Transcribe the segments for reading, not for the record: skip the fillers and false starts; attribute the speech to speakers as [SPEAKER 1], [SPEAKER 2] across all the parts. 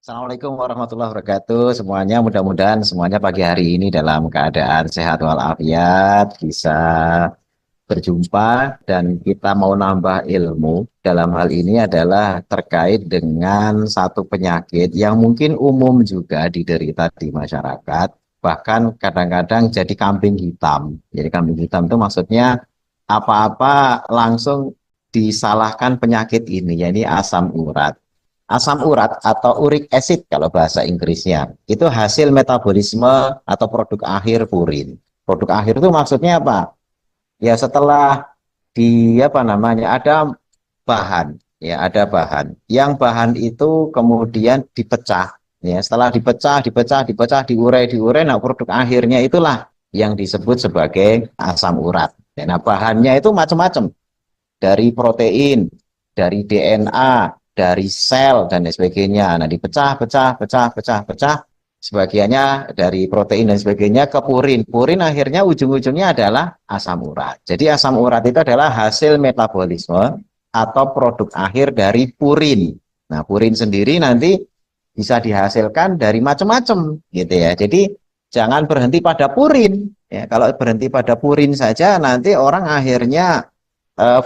[SPEAKER 1] Assalamualaikum warahmatullahi wabarakatuh. Semuanya mudah-mudahan semuanya pagi hari ini dalam keadaan sehat walafiat, bisa berjumpa dan kita mau nambah ilmu. Dalam hal ini adalah terkait dengan satu penyakit yang mungkin umum juga diderita di masyarakat, bahkan kadang-kadang jadi kambing hitam. Jadi kambing hitam itu maksudnya apa-apa langsung disalahkan penyakit ini, yakni asam urat. Asam urat atau uric acid kalau bahasa Inggrisnya, itu hasil metabolisme atau produk akhir purin. Produk akhir itu maksudnya apa? Ya setelah di apa namanya ada bahan, ya ada bahan. Yang bahan itu kemudian dipecah, ya setelah dipecah, diurai, nah produk akhirnya itulah yang disebut sebagai asam urat. Nah bahannya itu macam-macam, dari protein, dari DNA, dari sel dan sebagainya. Nah, dipecah, sebagiannya dari protein dan sebagainya ke purin. Purin akhirnya ujung-ujungnya adalah asam urat. Jadi asam urat itu adalah hasil metabolisme atau produk akhir dari purin. Nah, purin sendiri nanti bisa dihasilkan dari macam-macam gitu ya. Jadi jangan berhenti pada purin. Ya, kalau berhenti pada purin saja nanti orang akhirnya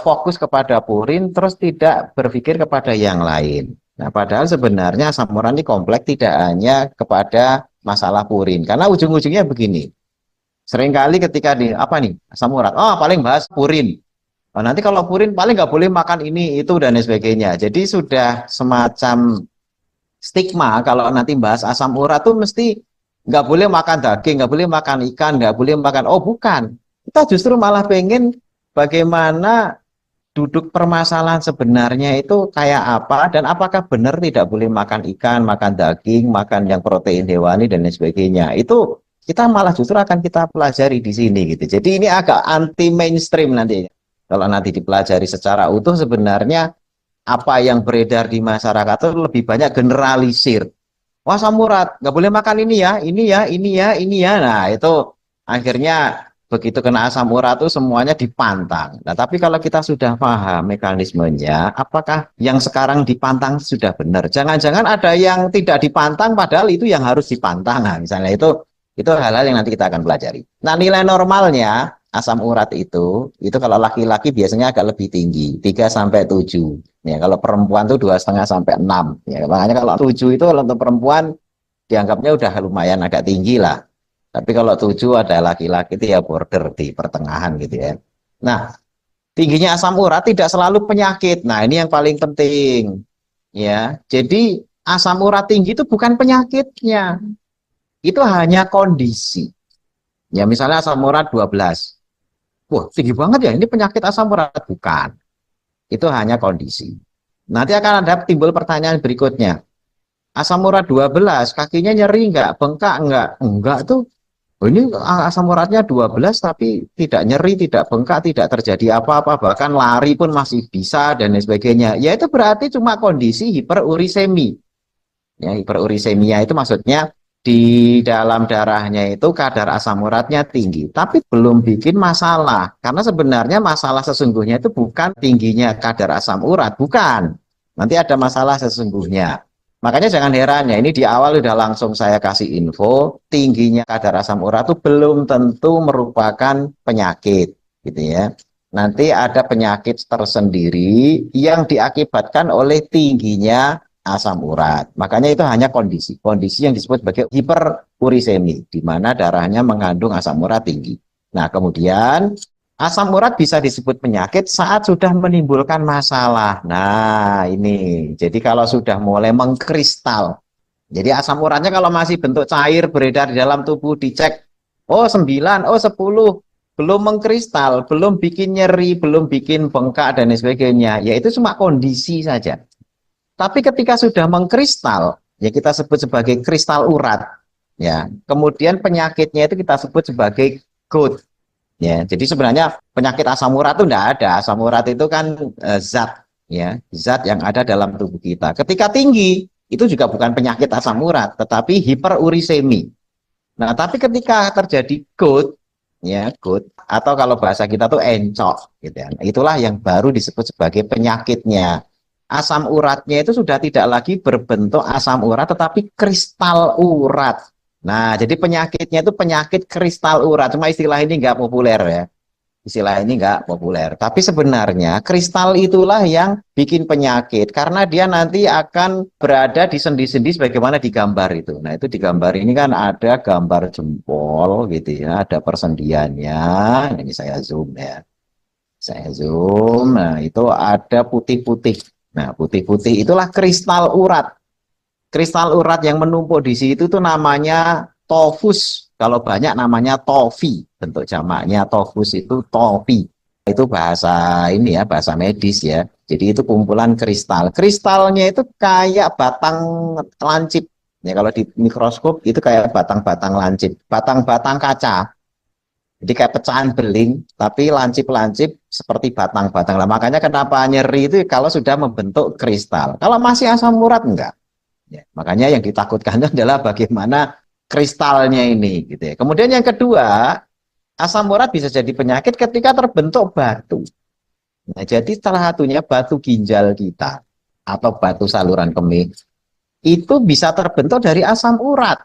[SPEAKER 1] fokus kepada purin terus tidak berpikir kepada yang lain. Nah, padahal sebenarnya asam urat ini kompleks, tidak hanya kepada masalah purin. Karena ujung-ujungnya begini. Seringkali ketika di apa nih asam urat, oh paling bahas purin. Oh, nanti kalau purin paling nggak boleh makan ini itu dan sebagainya. Jadi sudah semacam stigma kalau nanti bahas asam urat tuh mesti nggak boleh makan daging, nggak boleh makan ikan, nggak boleh makan. Oh bukan, kita justru malah pengen bagaimana duduk permasalahan sebenarnya itu kayak apa dan apakah benar tidak boleh makan ikan, makan daging, makan yang protein hewani dan lain sebagainya. Itu kita malah justru akan kita pelajari di sini gitu. Jadi ini agak anti mainstream nanti. Kalau nanti dipelajari secara utuh sebenarnya apa yang beredar di masyarakat itu lebih banyak generalisir. Wah samurat, nggak boleh makan ini ya, ini ya, ini ya, ini ya. Nah itu akhirnya begitu kena asam urat itu semuanya dipantang. Nah tapi kalau kita sudah paham mekanismenya, apakah yang sekarang dipantang sudah benar? Jangan-jangan ada yang tidak dipantang, padahal itu yang harus dipantang. Nah, misalnya itu hal-hal yang nanti kita akan pelajari. Nah nilai normalnya asam urat itu kalau laki-laki biasanya agak lebih tinggi, 3 sampai 7. Ya, kalau perempuan tuh 2,5 sampai 6. Ya, makanya kalau 7 itu kalau untuk perempuan dianggapnya udah lumayan agak tinggi lah. Tapi kalau 7 ada laki-laki itu ya border di pertengahan gitu ya. Nah, tingginya asam urat tidak selalu penyakit. Nah, ini yang paling penting. Ya, jadi asam urat tinggi itu bukan penyakitnya. Itu hanya kondisi. Ya, misalnya asam urat 12. Wah, tinggi banget ya. Ini penyakit asam urat bukan. Itu hanya kondisi. Nanti akan ada timbul pertanyaan berikutnya. Asam urat 12, kakinya nyeri enggak? Bengkak enggak? Enggak tuh. Oh, ini asam uratnya 12 tapi tidak nyeri, tidak bengkak, tidak terjadi apa-apa, bahkan lari pun masih bisa dan lain sebagainya. Ya itu berarti cuma kondisi hiperurisemi. Ya, hiperurisemia itu maksudnya di dalam darahnya itu kadar asam uratnya tinggi, tapi belum bikin masalah. Karena sebenarnya masalah sesungguhnya itu bukan tingginya kadar asam urat, bukan. Nanti ada masalah sesungguhnya. Makanya jangan heran ya, ini di awal udah langsung saya kasih info, tingginya kadar asam urat itu belum tentu merupakan penyakit, gitu ya. Nanti ada penyakit tersendiri yang diakibatkan oleh tingginya asam urat. Makanya itu hanya kondisi. Kondisi yang disebut sebagai hiperurisemi, di mana darahnya mengandung asam urat tinggi. Nah, kemudian asam urat bisa disebut penyakit saat sudah menimbulkan masalah. Nah, ini. Jadi kalau sudah mulai mengkristal. Jadi asam uratnya kalau masih bentuk cair beredar di dalam tubuh dicek, oh 9, oh 10, belum mengkristal, belum bikin nyeri, belum bikin bengkak dan sebagainya. Ya itu cuma kondisi saja. Tapi ketika sudah mengkristal, ya kita sebut sebagai kristal urat. Ya, kemudian penyakitnya itu kita sebut sebagai GOUT. Ya, jadi sebenarnya penyakit asam urat itu tidak ada. Asam urat itu kan zat, ya, zat yang ada dalam tubuh kita. Ketika tinggi, itu juga bukan penyakit asam urat, tetapi hiperurisemi. Nah, tapi ketika terjadi GOUT, ya, GOUT, atau kalau bahasa kita tuh encok, gitu ya. Itulah yang baru disebut sebagai penyakitnya. asam uratnya itu sudah tidak lagi berbentuk asam urat, tetapi kristal urat. Nah, jadi penyakitnya itu penyakit kristal urat. Cuma istilah ini nggak populer ya. Istilah ini nggak populer. Tapi sebenarnya kristal itulah yang bikin penyakit karena dia nanti akan berada di sendi-sendi sebagaimana di gambar itu. Nah, itu di gambar ini kan ada gambar jempol gitu ya, ada persendiannya. Ini saya zoom ya. Saya zoom. Nah, itu ada putih-putih. Nah, putih-putih itulah kristal urat. Kristal urat yang menumpuk di situ tuh namanya tofus. Kalau banyak namanya tofi. Bentuk jamaknya tofus itu tofi. Itu bahasa ini ya, bahasa medis ya. Jadi itu kumpulan kristal. Kristalnya itu kayak batang lancip. Ya, kalau di mikroskop itu kayak batang-batang lancip, batang-batang kaca. Jadi kayak pecahan beling, tapi lancip-lancip seperti batang-batang. Lah makanya kenapa nyeri itu kalau sudah membentuk kristal. Kalau masih asam urat enggak. Ya, makanya yang ditakutkan adalah bagaimana kristalnya ini, gitu ya. Kemudian yang kedua, asam urat bisa jadi penyakit ketika terbentuk batu. Nah, jadi salah satunya batu ginjal kita atau batu saluran kemih itu bisa terbentuk dari asam urat.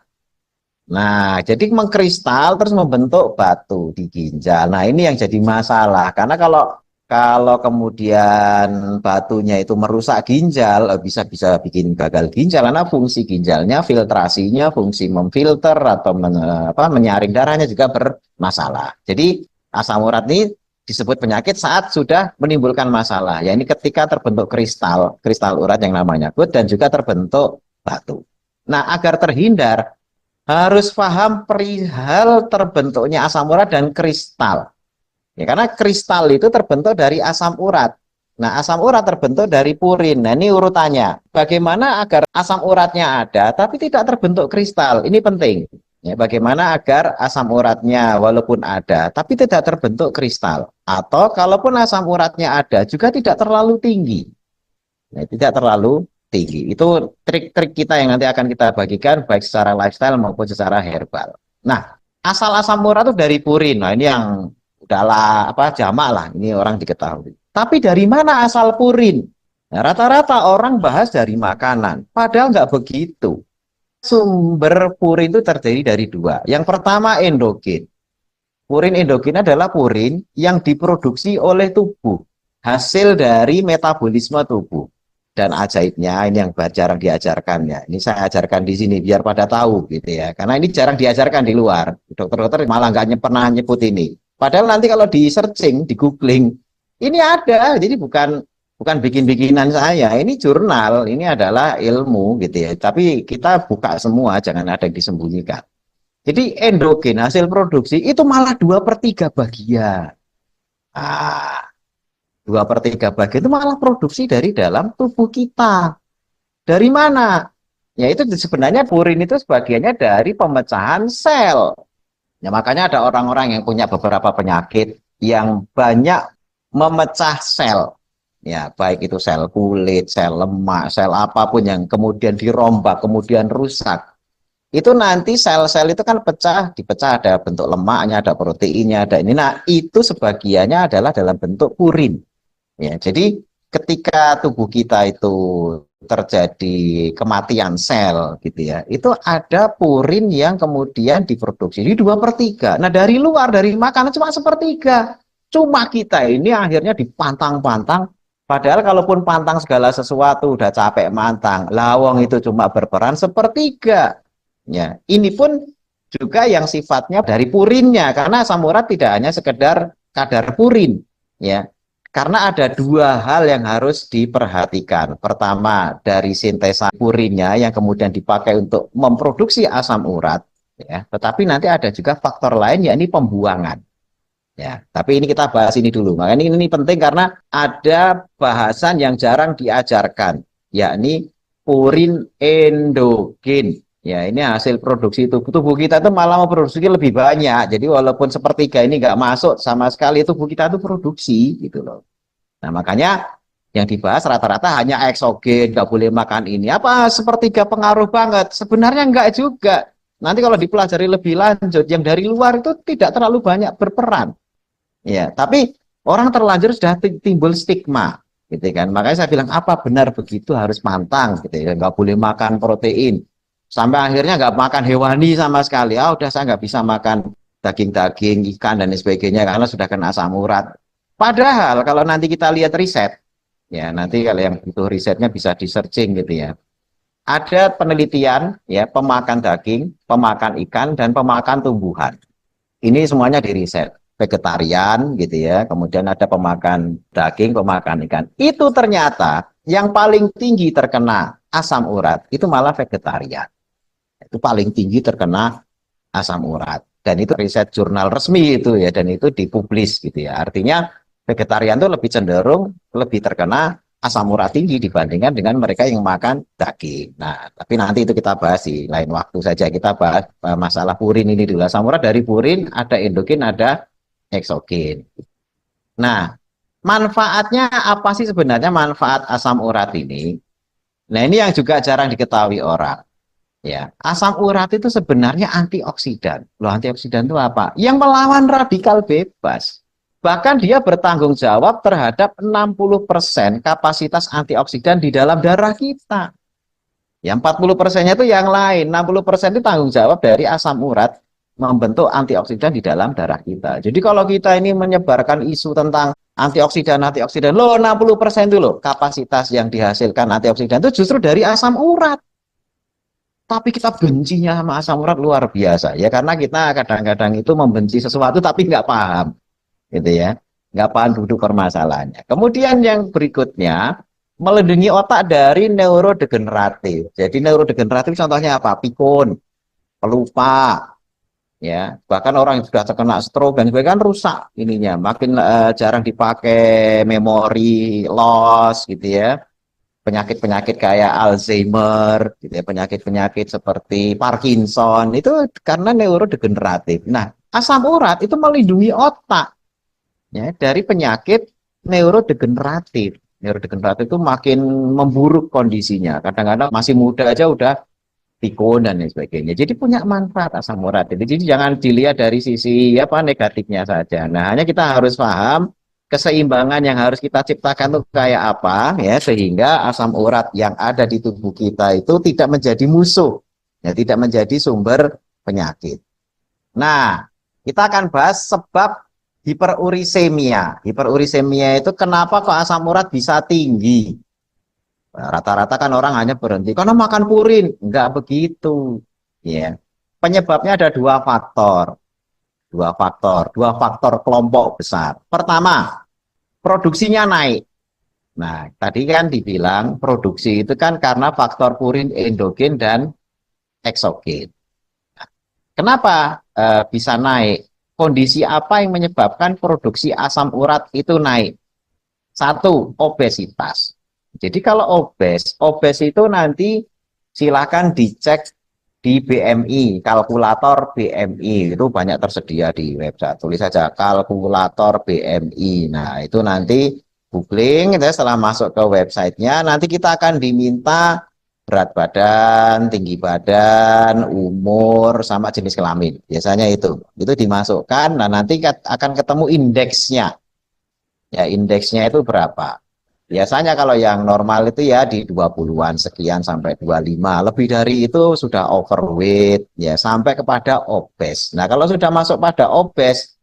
[SPEAKER 1] Nah, jadi mengkristal terus membentuk batu di ginjal. Nah, ini yang jadi masalah karena kalau kemudian batunya itu merusak ginjal, bisa bisa bikin gagal ginjal karena fungsi ginjalnya, filtrasinya, fungsi memfilter atau menyaring darahnya juga bermasalah. Jadi asam urat ini disebut penyakit saat sudah menimbulkan masalah. Ya ini ketika terbentuk kristal, kristal urat yang namanya gut dan juga terbentuk batu. Nah, agar terhindar harus paham perihal terbentuknya asam urat dan kristal. Ya, karena kristal itu terbentuk dari asam urat. Nah, asam urat terbentuk dari purin. Nah, ini urutannya. Bagaimana agar asam uratnya ada, tapi tidak terbentuk kristal? Ini penting. Ya, bagaimana agar asam uratnya walaupun ada, tapi tidak terbentuk kristal? Atau kalaupun asam uratnya ada, juga tidak terlalu tinggi. Nah, tidak terlalu tinggi. Itu trik-trik kita yang nanti akan kita bagikan baik secara lifestyle maupun secara herbal. Nah, asal asam urat itu dari purin. Nah, ini yang udahlah apa jamak lah, ini orang diketahui. Tapi dari mana asal purin? Nah, rata-rata orang bahas dari makanan, padahal nggak begitu. Sumber purin itu terdiri dari dua. Yang pertama endogen. Purin endogen adalah purin yang diproduksi oleh tubuh, hasil dari metabolisme tubuh. Dan ajaibnya ini yang jarang diajarkan ya. Ini saya ajarkan di sini biar pada tahu gitu ya. Karena ini jarang diajarkan di luar. Dokter-dokter malah nggak pernah nyebut ini. Padahal nanti kalau di searching, di googling, ini ada. Jadi bukan bikin-bikinan saya. Ini jurnal, ini adalah ilmu gitu ya. Tapi kita buka semua, jangan ada yang disembunyikan. Jadi endogen hasil produksi itu malah 2/3 bagian. Ah, 2/3 bagian itu malah produksi dari dalam tubuh kita. Dari mana? Ya itu sebenarnya purin itu sebagiannya dari pemecahan sel. Ya makanya ada orang-orang yang punya beberapa penyakit yang banyak memecah sel. Ya, baik itu sel kulit, sel lemak, sel apapun yang kemudian dirombak, kemudian rusak. Itu nanti sel-sel itu kan dipecah ada bentuk lemaknya, ada proteinnya, ada ini. Nah, itu sebagiannya adalah dalam bentuk purin. Ya, jadi ketika tubuh kita itu terjadi kematian sel gitu ya, itu ada purin yang kemudian diproduksi. Jadi 2/3. Nah, dari luar, dari makanan cuma 1/3. Cuma kita ini akhirnya dipantang-pantang. Padahal kalaupun pantang segala sesuatu udah capek mantang, lawang itu cuma berperan 1/3. Ya, ini pun juga yang sifatnya dari purinnya, karena asam urat tidak hanya sekedar kadar purin, ya. Karena ada dua hal yang harus diperhatikan. Pertama, dari sintesa purinnya yang kemudian dipakai untuk memproduksi asam urat, ya. Tetapi nanti ada juga faktor lain, yakni pembuangan. Ya, tapi ini kita bahas ini dulu. Makanya ini penting karena ada bahasan yang jarang diajarkan, yakni purin endogen. Ya, ini hasil produksi tubuh kita itu malah memproduksi lebih banyak. Jadi walaupun 1/3 ini nggak masuk sama sekali, tubuh kita itu produksi gitu loh. Nah, makanya yang dibahas rata-rata hanya eksogen, nggak boleh makan ini. Apa 1/3 pengaruh banget? Sebenarnya nggak juga. Nanti kalau dipelajari lebih lanjut, yang dari luar itu tidak terlalu banyak berperan. Ya, tapi orang terlanjur sudah timbul stigma. gitu kan. Makanya saya bilang apa benar begitu harus pantang, gitu ya, nggak boleh makan protein. Sampai akhirnya nggak makan hewani sama sekali. Ah, udah saya nggak bisa makan daging-daging, ikan dan sebagainya karena sudah kena asam urat. Padahal kalau nanti kita lihat riset, ya nanti kalau yang butuh risetnya bisa di searching gitu ya. Ada penelitian ya pemakan daging, pemakan ikan dan pemakan tumbuhan. Ini semuanya di riset. Vegetarian gitu ya, kemudian ada pemakan daging, pemakan ikan. Itu ternyata yang paling tinggi terkena asam urat itu malah vegetarian. Itu paling tinggi terkena asam urat. Dan itu riset jurnal resmi itu ya, dan itu dipublis gitu ya. Artinya vegetarian itu lebih cenderung lebih terkena asam urat tinggi dibandingkan dengan mereka yang makan daging. Nah, tapi nanti itu kita bahas di lain waktu saja. Kita bahas masalah purin ini dulu. Asam urat dari purin ada endogen, ada eksogen. Nah, manfaatnya apa sih sebenarnya manfaat asam urat ini? Nah, ini yang juga jarang diketahui orang. Ya, asam urat itu sebenarnya antioksidan. Loh, antioksidan itu apa? Yang melawan radikal bebas. Bahkan dia bertanggung jawab terhadap 60% kapasitas antioksidan di dalam darah kita. Ya, 40%-nya itu yang lain. 60% itu tanggung jawab dari asam urat membentuk antioksidan di dalam darah kita. Jadi kalau kita ini menyebarkan isu tentang antioksidan, loh 60% itu loh kapasitas yang dihasilkan antioksidan itu justru dari asam urat. Tapi kita bencinya sama asam urat luar biasa ya karena kita kadang-kadang itu membenci sesuatu tapi nggak paham gitu ya, nggak paham duduk permasalahannya. Kemudian yang berikutnya melindungi otak dari neurodegeneratif. Jadi neurodegeneratif contohnya apa? Pikun, pelupa, ya bahkan orang yang sudah terkena stroke dan sebagainya kan rusak ininya, makin jarang dipakai, memori loss gitu ya, penyakit-penyakit kayak Alzheimer, gitu ya, penyakit-penyakit seperti Parkinson itu karena neurodegeneratif. Nah, asam urat itu melindungi otak ya dari penyakit neurodegeneratif. Neurodegeneratif itu makin memburuk kondisinya. Kadang-kadang masih muda aja udah pikun dan lain sebagainya. Jadi punya manfaat asam urat itu. Jadi jangan dilihat dari sisi apa negatifnya saja. Nah, hanya kita harus paham keseimbangan yang harus kita ciptakan itu kayak apa ya sehingga asam urat yang ada di tubuh kita itu tidak menjadi musuh, ya tidak menjadi sumber penyakit. Nah, kita akan bahas sebab hiperurisemia. Hiperurisemia itu kenapa kok asam urat bisa tinggi? Rata-rata kan orang hanya berhenti karena makan purin, enggak begitu. Ya, penyebabnya ada dua faktor kelompok besar. Pertama, produksinya naik. Nah, tadi kan dibilang produksi itu kan karena faktor purin endogen dan eksogen. Kenapa bisa naik? Kondisi apa yang menyebabkan produksi asam urat itu naik? Satu, obesitas. Jadi kalau obes itu nanti silakan dicek di BMI, kalkulator BMI itu banyak tersedia di website. Tulis saja kalkulator BMI. Nah, itu nanti googling, setelah masuk ke websitenya, nanti kita akan diminta berat badan, tinggi badan, umur, sama jenis kelamin. Biasanya itu dimasukkan. Nah, nanti akan ketemu indeksnya. Ya, indeksnya itu berapa? Biasanya kalau yang normal itu ya di 20-an sekian sampai 25. Lebih dari itu sudah overweight ya sampai kepada obes. Nah, kalau sudah masuk pada obes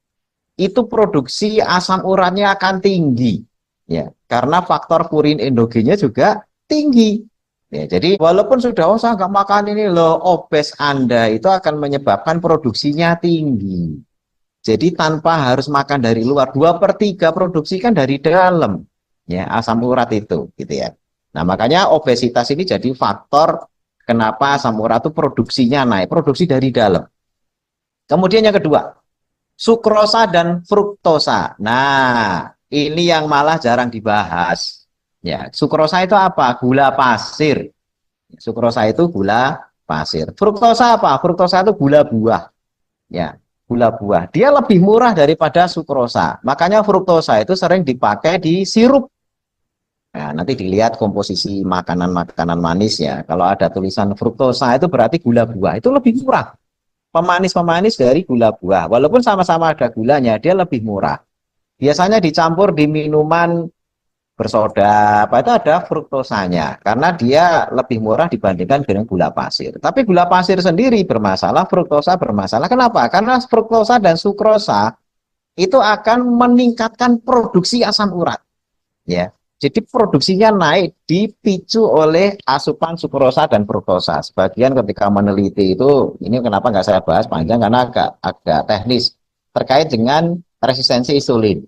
[SPEAKER 1] itu produksi asam uratnya akan tinggi. Ya, karena faktor purin endogennya juga tinggi. Ya, jadi walaupun sudah saya nggak makan ini loh, obes Anda itu akan menyebabkan produksinya tinggi. Jadi tanpa harus makan dari luar, 2/3 produksi kan dari dalam, ya asam urat itu, gitu ya. Nah makanya obesitas ini jadi faktor kenapa asam urat itu produksinya naik, produksi dari dalam. Kemudian yang kedua, sukrosa dan fruktosa. Nah ini yang malah jarang dibahas. Ya, sukrosa itu apa? Gula pasir. Sukrosa itu gula pasir. Fruktosa apa? Fruktosa itu gula buah. Ya, gula buah. Dia lebih murah daripada sukrosa. Makanya fruktosa itu sering dipakai di sirup. Nah, nanti dilihat komposisi makanan-makanan manis ya. Kalau ada tulisan fruktosa itu berarti gula buah. Itu lebih murah. Pemanis-pemanis dari gula buah. Walaupun sama-sama ada gulanya, dia lebih murah. Biasanya dicampur di minuman bersoda apa itu ada fruktosanya karena dia lebih murah dibandingkan dengan gula pasir. Tapi gula pasir sendiri bermasalah, fruktosa bermasalah. Kenapa? Karena fruktosa dan sukrosa itu akan meningkatkan produksi asam urat, ya. Jadi produksinya naik dipicu oleh asupan sukrosa dan fruktosa. Sebagian ketika meneliti itu, ini kenapa nggak saya bahas panjang karena agak teknis terkait dengan resistensi insulin.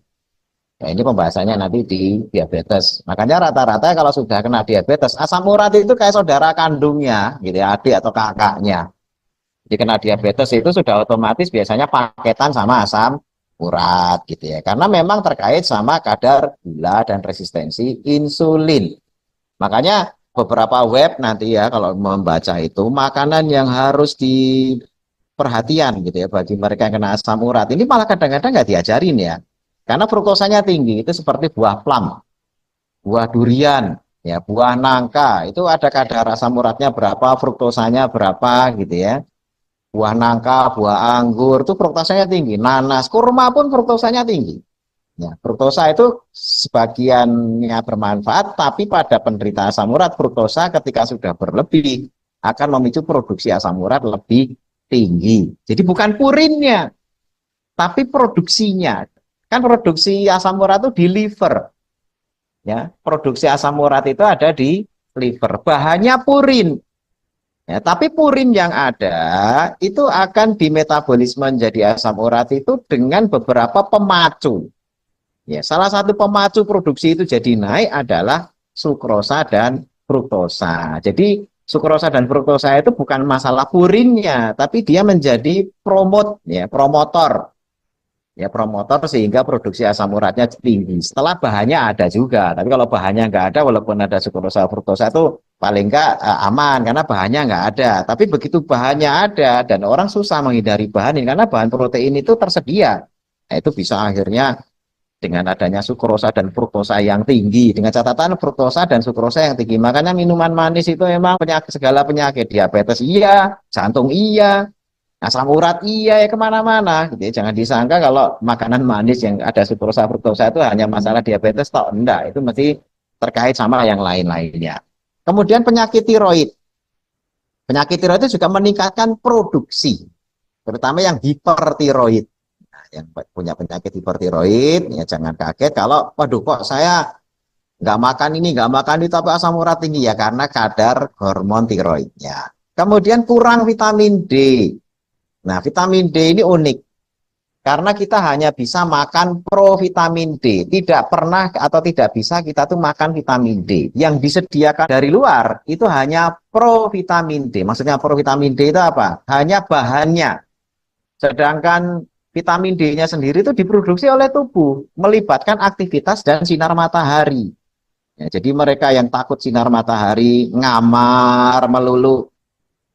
[SPEAKER 1] Ya, ini pembahasannya nanti di diabetes. Makanya rata-rata kalau sudah kena diabetes, asam urat itu kayak saudara kandungnya, gitu ya, adik atau kakaknya. Jadi kena diabetes itu sudah otomatis biasanya paketan sama asam urat, gitu ya. Karena memang terkait sama kadar gula dan resistensi insulin. Makanya beberapa web nanti ya kalau membaca itu makanan yang harus diperhatian gitu ya bagi mereka yang kena asam urat. Ini malah kadang-kadang nggak diajarin ya. Karena fruktosanya tinggi, itu seperti buah plum, buah durian, ya, buah nangka, itu ada kadar asam uratnya berapa, fruktosanya berapa gitu ya. Buah nangka, buah anggur, itu fruktosanya tinggi. Nanas, kurma pun fruktosanya tinggi. Ya, fruktosa itu sebagiannya bermanfaat, tapi pada penderita asam urat, fruktosa ketika sudah berlebih akan memicu produksi asam urat lebih tinggi. Jadi bukan purinnya, tapi produksinya. Kan produksi asam urat itu di liver, ya. Produksi asam urat itu ada di liver. Bahannya purin, ya. Tapi purin yang ada itu akan dimetabolisme menjadi asam urat itu dengan beberapa pemacu. Ya, salah satu pemacu produksi itu jadi naik adalah sukrosa dan fruktosa. Jadi sukrosa dan fruktosa itu bukan masalah purinnya, tapi dia menjadi promotor, ya promotor sehingga produksi asam uratnya tinggi. Setelah bahannya ada juga, tapi kalau bahannya nggak ada, walaupun ada sukrosa fruktosa itu paling nggak aman karena bahannya nggak ada. Tapi begitu bahannya ada dan orang susah menghindari bahan ini karena bahan protein itu tersedia, nah, itu bisa akhirnya dengan adanya sukrosa dan fruktosa yang tinggi. Dengan catatan fruktosa dan sukrosa yang tinggi. Makanya minuman manis itu memang penyakit, segala penyakit, diabetes iya, jantung iya, asam urat iya, ya kemana-mana gitu ya. Jangan disangka kalau makanan manis yang ada sukrosa fruktosa itu hanya masalah diabetes toh enggak, itu mesti terkait sama yang lain-lainnya. Kemudian penyakit tiroid itu juga meningkatkan produksi, terutama yang hipertiroid. Nah, yang punya penyakit hipertiroid ya jangan kaget kalau waduh kok saya nggak makan ini nggak makan itu tapi asam urat tinggi, ya karena kadar hormon tiroidnya. Kemudian kurang vitamin D. Nah, vitamin D ini unik karena kita hanya bisa makan provitamin D, tidak pernah atau tidak bisa kita tuh makan vitamin D. Yang disediakan dari luar itu hanya provitamin D. Maksudnya provitamin D itu apa? Hanya bahannya. Sedangkan vitamin D-nya sendiri itu diproduksi oleh tubuh, melibatkan aktivitas dan sinar matahari. Ya, jadi mereka yang takut sinar matahari, ngamar, melulu,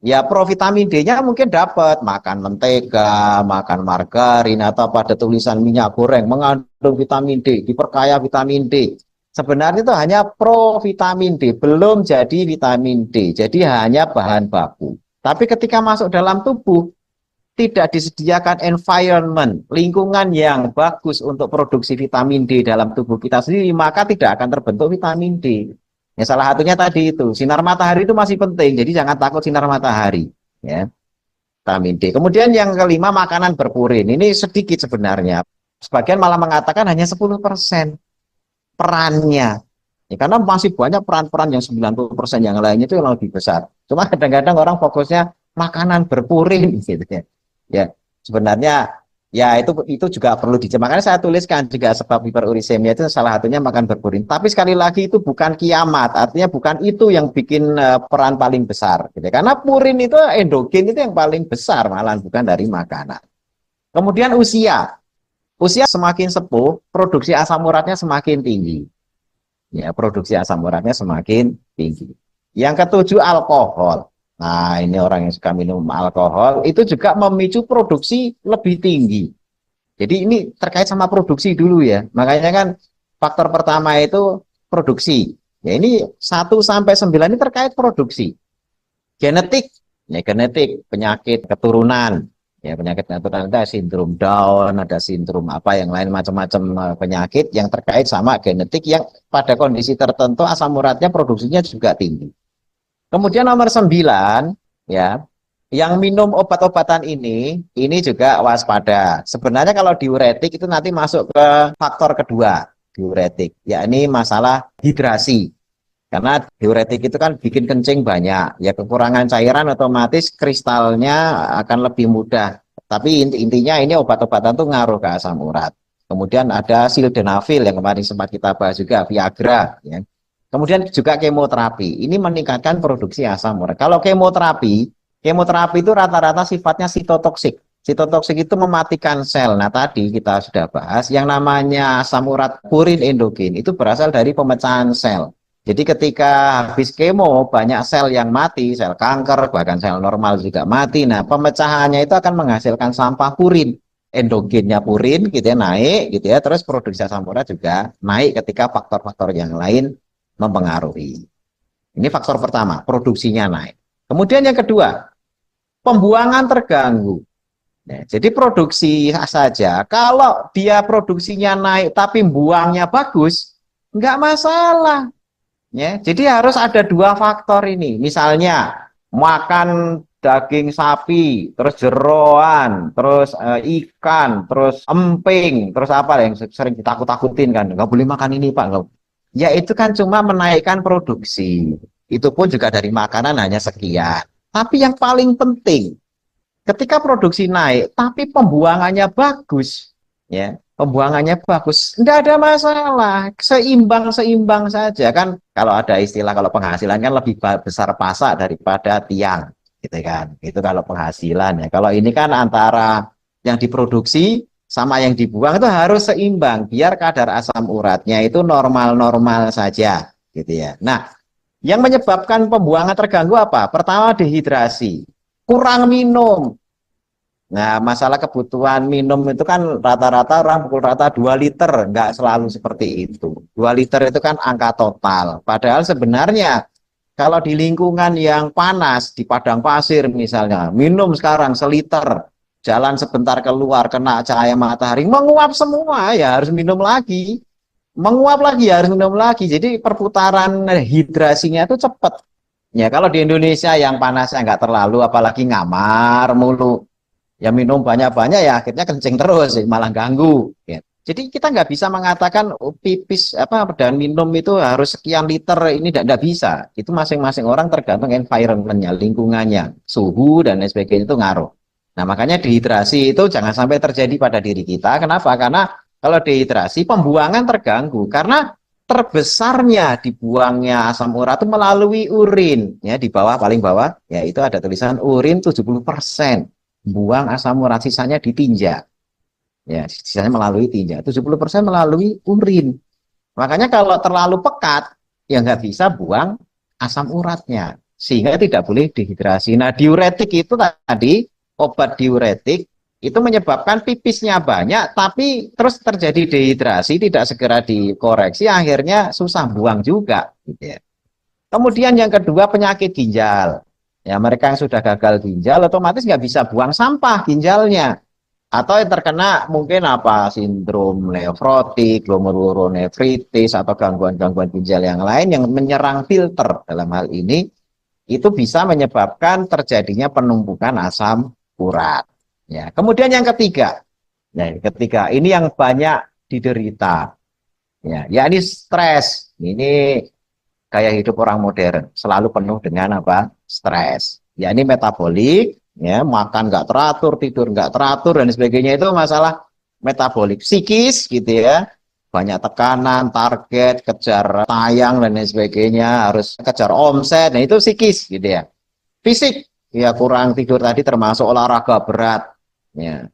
[SPEAKER 1] ya provitamin D-nya mungkin dapat makan mentega, makan margarin atau pada tulisan minyak goreng mengandung vitamin D, diperkaya vitamin D. Sebenarnya itu hanya provitamin D, belum jadi vitamin D. Jadi hanya bahan baku. Tapi ketika masuk dalam tubuh tidak disediakan environment, lingkungan yang bagus untuk produksi vitamin D dalam tubuh kita sendiri, maka tidak akan terbentuk vitamin D. Ya, salah satunya tadi itu, sinar matahari itu masih penting, jadi jangan takut sinar matahari. Ya, vitamin D. Kemudian yang kelima, makanan berpurin. Ini sedikit sebenarnya. Sebagian malah mengatakan hanya 10% perannya. Ya, karena masih banyak peran-peran yang 90% yang lainnya itu yang lebih besar. Cuma kadang-kadang orang fokusnya makanan berpurin gitu ya. Ya, sebenarnya ya itu juga perlu dicek. Makanya saya tuliskan juga sebab hiperurisemia itu salah satunya makan berpurin. Tapi sekali lagi itu bukan kiamat, artinya bukan itu yang bikin peran paling besar. Gitu. Karena purin itu endogen itu yang paling besar malah bukan dari makanan. Kemudian usia semakin sepuh, produksi asam uratnya semakin tinggi. Ya, produksi asam uratnya semakin tinggi. Yang ketujuh, alkohol. Nah, ini orang yang suka minum alkohol itu juga memicu produksi lebih tinggi. Jadi ini terkait sama produksi dulu ya. Makanya kan faktor pertama itu produksi. Ya ini 1 sampai 9 ini terkait produksi. Genetik, ya genetik, penyakit keturunan. Ya, penyakit natural itu ada sindrom Down, ada sindrom apa yang lain macam-macam penyakit yang terkait sama genetik yang pada kondisi tertentu asam uratnya produksinya juga tinggi. Kemudian nomor 9, ya, yang minum obat-obatan ini juga waspada. Sebenarnya kalau diuretik itu nanti masuk ke faktor kedua diuretik, yakni masalah hidrasi. Karena diuretik itu kan bikin kencing banyak, ya kekurangan cairan otomatis kristalnya akan lebih mudah. Tapi intinya ini obat-obatan tuh ngaruh ke asam urat. Kemudian ada sildenafil yang kemarin sempat kita bahas juga, Viagra. Ya. Kemudian juga kemoterapi, ini meningkatkan produksi asam urat. Kalau kemoterapi itu rata-rata sifatnya sitotoksik. Sitotoksik itu mematikan sel. Nah tadi kita sudah bahas, yang namanya asam urat purin endogen itu berasal dari pemecahan sel. Jadi ketika habis kemo banyak sel yang mati, sel kanker, bahkan sel normal juga mati. Nah, pemecahannya itu akan menghasilkan sampah purin. Endogennya purin gitu ya naik gitu ya, terus produksi asam urat juga naik ketika faktor-faktor yang lain mempengaruhi. Ini faktor pertama, produksinya naik. Kemudian yang kedua, pembuangan terganggu. Nah, jadi produksi saja, kalau dia produksinya naik tapi buangnya bagus, nggak masalah. Ya, jadi harus ada dua faktor ini. Misalnya makan daging sapi, terus jeroan, terus ikan, terus emping, terus apa yang sering ditakut-takutin kan, nggak boleh makan ini Pak. Nggak. Ya itu kan cuma menaikkan produksi. Itu pun juga dari makanan hanya sekian. Tapi yang paling penting, ketika produksi naik, tapi pembuangannya bagus, ya pembuangannya bagus, tidak ada masalah, seimbang-seimbang saja kan. Kalau ada istilah kalau penghasilan kan lebih besar pasak daripada tiang, gitu kan. Itu kalau penghasilan ya. Kalau ini kan antara yang diproduksi sama yang dibuang itu harus seimbang, biar kadar asam uratnya itu normal-normal saja, gitu ya. Nah, yang menyebabkan pembuangan terganggu apa? Pertama dehidrasi, kurang minum. Nah, masalah kebutuhan minum itu kan rata-rata orang pukul rata 2 liter, nggak selalu seperti itu. 2 liter itu kan angka total. Padahal sebenarnya kalau di lingkungan yang panas, di padang pasir misalnya, minum sekarang seliter, jalan sebentar keluar, kena cahaya matahari, menguap semua, ya harus minum lagi. Menguap lagi, ya harus minum lagi. Jadi perputaran hidrasinya itu cepat. Ya, kalau di Indonesia yang panasnya nggak terlalu, apalagi ngamar mulu, ya minum banyak-banyak ya akhirnya kencing terus malah ganggu ya. Jadi kita nggak bisa mengatakan oh, pipis apa dan minum itu harus sekian liter, ini tidak bisa. Itu masing-masing orang tergantung environmentnya, lingkungannya, suhu dan lain sebagainya itu ngaruh. Nah makanya dehidrasi itu jangan sampai terjadi pada diri kita. Kenapa? Karena kalau dehidrasi pembuangan terganggu karena terbesarnya dibuangnya asam urat itu melalui urin ya, di bawah paling bawah ya itu ada tulisan urin 70%. Buang asam urat, sisanya ditinja. Ya, sisanya melalui tinja. 70% melalui urin. Makanya kalau terlalu pekat, ya nggak bisa buang asam uratnya. Sehingga tidak boleh dehidrasi. Nah, diuretik itu tadi, obat diuretik, itu menyebabkan pipisnya banyak, tapi terus terjadi dehidrasi, tidak segera dikoreksi, akhirnya susah buang juga. Gitu ya. Kemudian yang kedua penyakit ginjal. Ya mereka yang sudah gagal ginjal otomatis nggak bisa buang sampah ginjalnya. Atau yang terkena mungkin apa sindrom nefrotik, glomerulonefritis atau gangguan-gangguan ginjal yang lain yang menyerang filter dalam hal ini itu bisa menyebabkan terjadinya penumpukan asam urat. Ya, kemudian yang ketiga. Nah, yang ketiga ini yang banyak diderita. Ya, yakni stres. Ini gaya hidup orang modern selalu penuh dengan apa? Stres. Ya ini metabolik, ya makan nggak teratur, tidur nggak teratur dan sebagainya itu masalah metabolik, psikis gitu ya. Banyak tekanan, target, kejar tayang dan lain sebagainya, harus kejar omset. Nah itu psikis gitu ya. Fisik, ya kurang tidur tadi termasuk olahraga berat. Ya,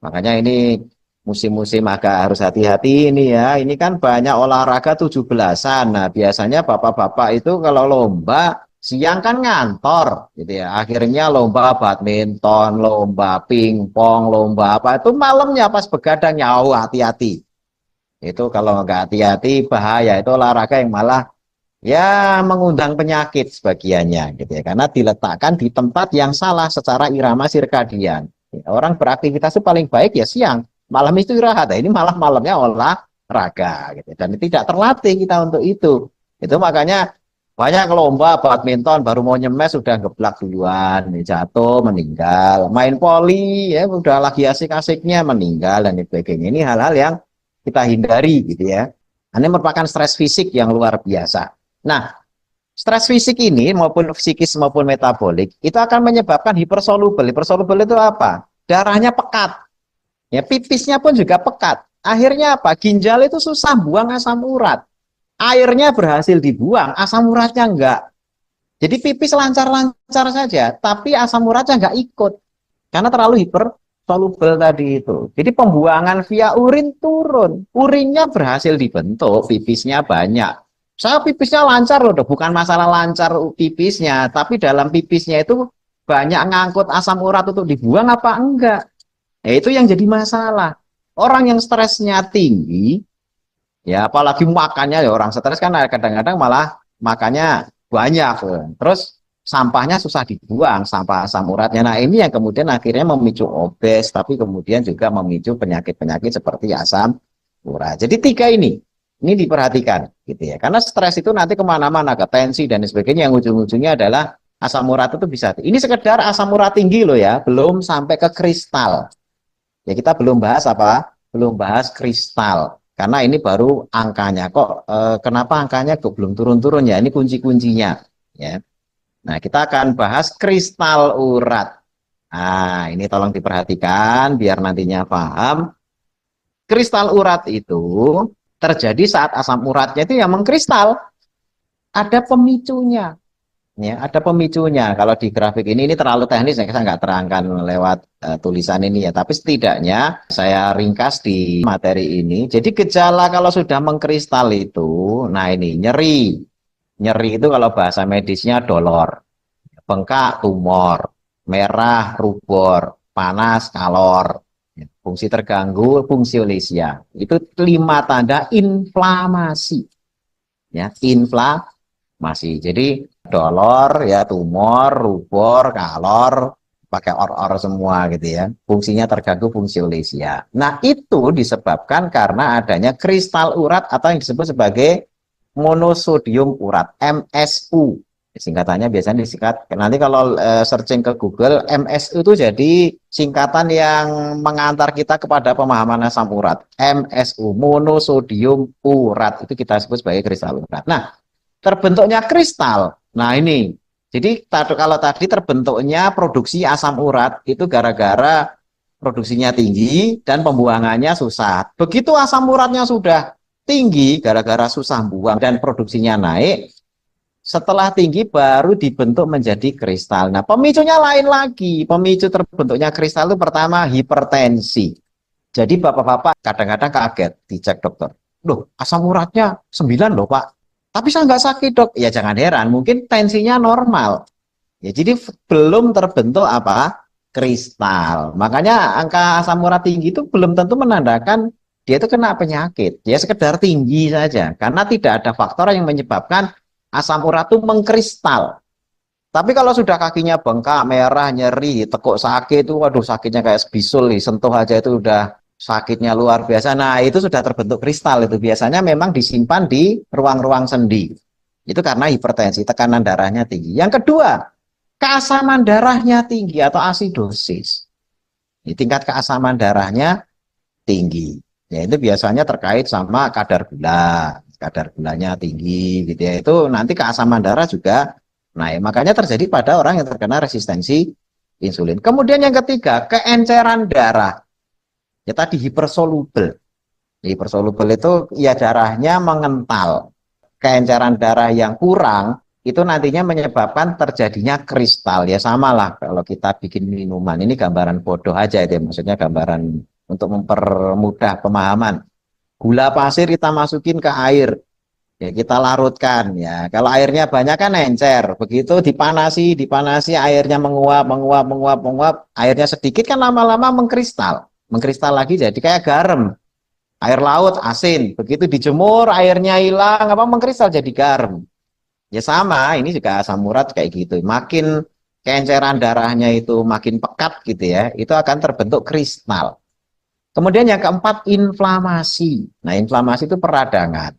[SPEAKER 1] makanya ini musim-musim agak harus hati-hati ini ya. Ini kan banyak olahraga 17-an. Nah, biasanya bapak-bapak itu kalau lomba siang kan ngantor gitu ya. Akhirnya lomba badminton, lomba pingpong, lomba apa itu malamnya pas begadang ya oh, hati-hati. Itu kalau nggak hati-hati bahaya. Itu olahraga yang malah ya mengundang penyakit sebagiannya gitu ya. Karena diletakkan di tempat yang salah secara irama sirkadian. Orang beraktivitas itu paling baik ya siang, malam itu istirahat. Nah, ini malah malamnya olahraga gitu. Dan tidak terlatih kita untuk itu. Itu makanya banyak lomba badminton baru mau nyemes sudah geblak duluan, jatuh meninggal. Main poli ya udah lagi asik-asiknya meninggal dan sebagainya. Ini hal-hal yang kita hindari gitu ya. Ini merupakan stres fisik yang luar biasa. Nah, stres fisik ini maupun psikis maupun metabolik itu akan menyebabkan hipersolubel. Hipersolubel itu apa? Darahnya pekat. Ya, pipisnya pun juga pekat. Akhirnya apa? Ginjal itu susah buang asam urat. Airnya berhasil dibuang, asam uratnya enggak. Jadi pipis lancar-lancar saja, tapi asam uratnya enggak ikut. Karena terlalu hipersolubel tadi itu. Jadi pembuangan via urin turun. Urinnya berhasil dibentuk, pipisnya banyak. Saya pipisnya lancar loh, bukan masalah lancar pipisnya, tapi dalam pipisnya itu banyak ngangkut asam urat untuk dibuang apa enggak. Ya, itu yang jadi masalah. Orang yang stresnya tinggi, ya apalagi makannya ya orang stres kan kadang-kadang malah makannya banyak. Terus sampahnya susah dibuang, sampah asam uratnya. Nah ini yang kemudian akhirnya memicu obes, tapi kemudian juga memicu penyakit-penyakit seperti asam urat. Jadi tiga ini diperhatikan gitu ya. Karena stres itu nanti kemana-mana, ke tensi dan sebagainya, yang ujung-ujungnya adalah asam urat itu bisa. Ini sekedar asam urat tinggi loh ya, belum sampai ke kristal. Ya kita belum bahas apa? Belum bahas kristal. Karena ini baru angkanya. Kok kenapa angkanya kok belum turun-turun ya? Ini kunci-kuncinya ya. Nah, kita akan bahas kristal urat. Nah, ini tolong diperhatikan biar nantinya paham. Kristal urat itu terjadi saat asam uratnya itu yang mengkristal. Ada pemicunya. Ya, ada pemicunya. Kalau di grafik ini terlalu teknis, saya nggak terangkan lewat tulisan ini ya. Tapi setidaknya saya ringkas di materi ini. Jadi gejala kalau sudah mengkristal itu, nah ini nyeri. Nyeri itu kalau bahasa medisnya dolor, bengkak tumor, merah rubor, panas kalor, fungsi terganggu fungsi olisia. Itu 5 tanda inflamasi. Ya, inflamasi. Jadi dolor ya, tumor, rubor, kalor, pakai or semua gitu ya. Fungsinya terganggu fungsi olisia. Nah, itu disebabkan karena adanya kristal urat atau yang disebut sebagai monosodium urat, MSU. Singkatannya biasanya disingkat, nanti kalau searching ke Google, MSU itu jadi singkatan yang mengantar kita kepada pemahaman asam urat. MSU, monosodium urat, itu kita sebut sebagai kristal urat. Nah, terbentuknya kristal. Nah ini, jadi kalau tadi terbentuknya produksi asam urat itu gara-gara produksinya tinggi dan pembuangannya susah. Begitu asam uratnya sudah tinggi gara-gara susah buang dan produksinya naik, setelah tinggi baru dibentuk menjadi kristal. Nah pemicunya lain lagi. Pemicu terbentuknya kristal itu pertama hipertensi. Jadi bapak-bapak kadang-kadang kaget dicek dokter. Loh asam uratnya 9 loh Pak. Tapi saya nggak sakit dok. Ya jangan heran, mungkin tensinya normal. Ya jadi belum terbentuk apa? Kristal. Makanya angka asam urat tinggi itu belum tentu menandakan dia itu kena penyakit. Dia sekedar tinggi saja. Karena tidak ada faktor yang menyebabkan asam urat itu mengkristal. Tapi kalau sudah kakinya bengkak, merah, nyeri, tekuk sakit itu, waduh sakitnya kayak bisul, sentuh aja itu udah sakitnya luar biasa. Nah itu sudah terbentuk kristal itu. Biasanya memang disimpan di ruang-ruang sendi. Itu karena hipertensi, tekanan darahnya tinggi. Yang kedua, keasaman darahnya tinggi atau asidosis. Tingkat keasaman darahnya tinggi. Ya itu biasanya terkait sama kadar gula. Kadar gulanya tinggi gitu ya. Itu nanti keasaman darah juga naik. Makanya terjadi pada orang yang terkena resistensi insulin. Kemudian yang ketiga, keenceran darah. Ya tadi hipersolubel. Hipersolubel itu ya darahnya mengental. Keenceran darah yang kurang itu nantinya menyebabkan terjadinya kristal. Ya samalah kalau kita bikin minuman. Ini gambaran bodoh aja itu, maksudnya gambaran untuk mempermudah pemahaman. Gula pasir kita masukin ke air, ya kita larutkan ya. Kalau airnya banyak kan encer. Begitu dipanasi airnya menguap, airnya sedikit kan lama-lama mengkristal. Mengkristal lagi jadi kayak garam. Air laut asin, begitu dijemur airnya hilang, mengkristal jadi garam. Ya sama, ini juga asam urat kayak gitu. Makin keenceran darahnya itu makin pekat gitu ya, itu akan terbentuk kristal. Kemudian yang keempat, inflamasi. Nah, inflamasi itu peradangan.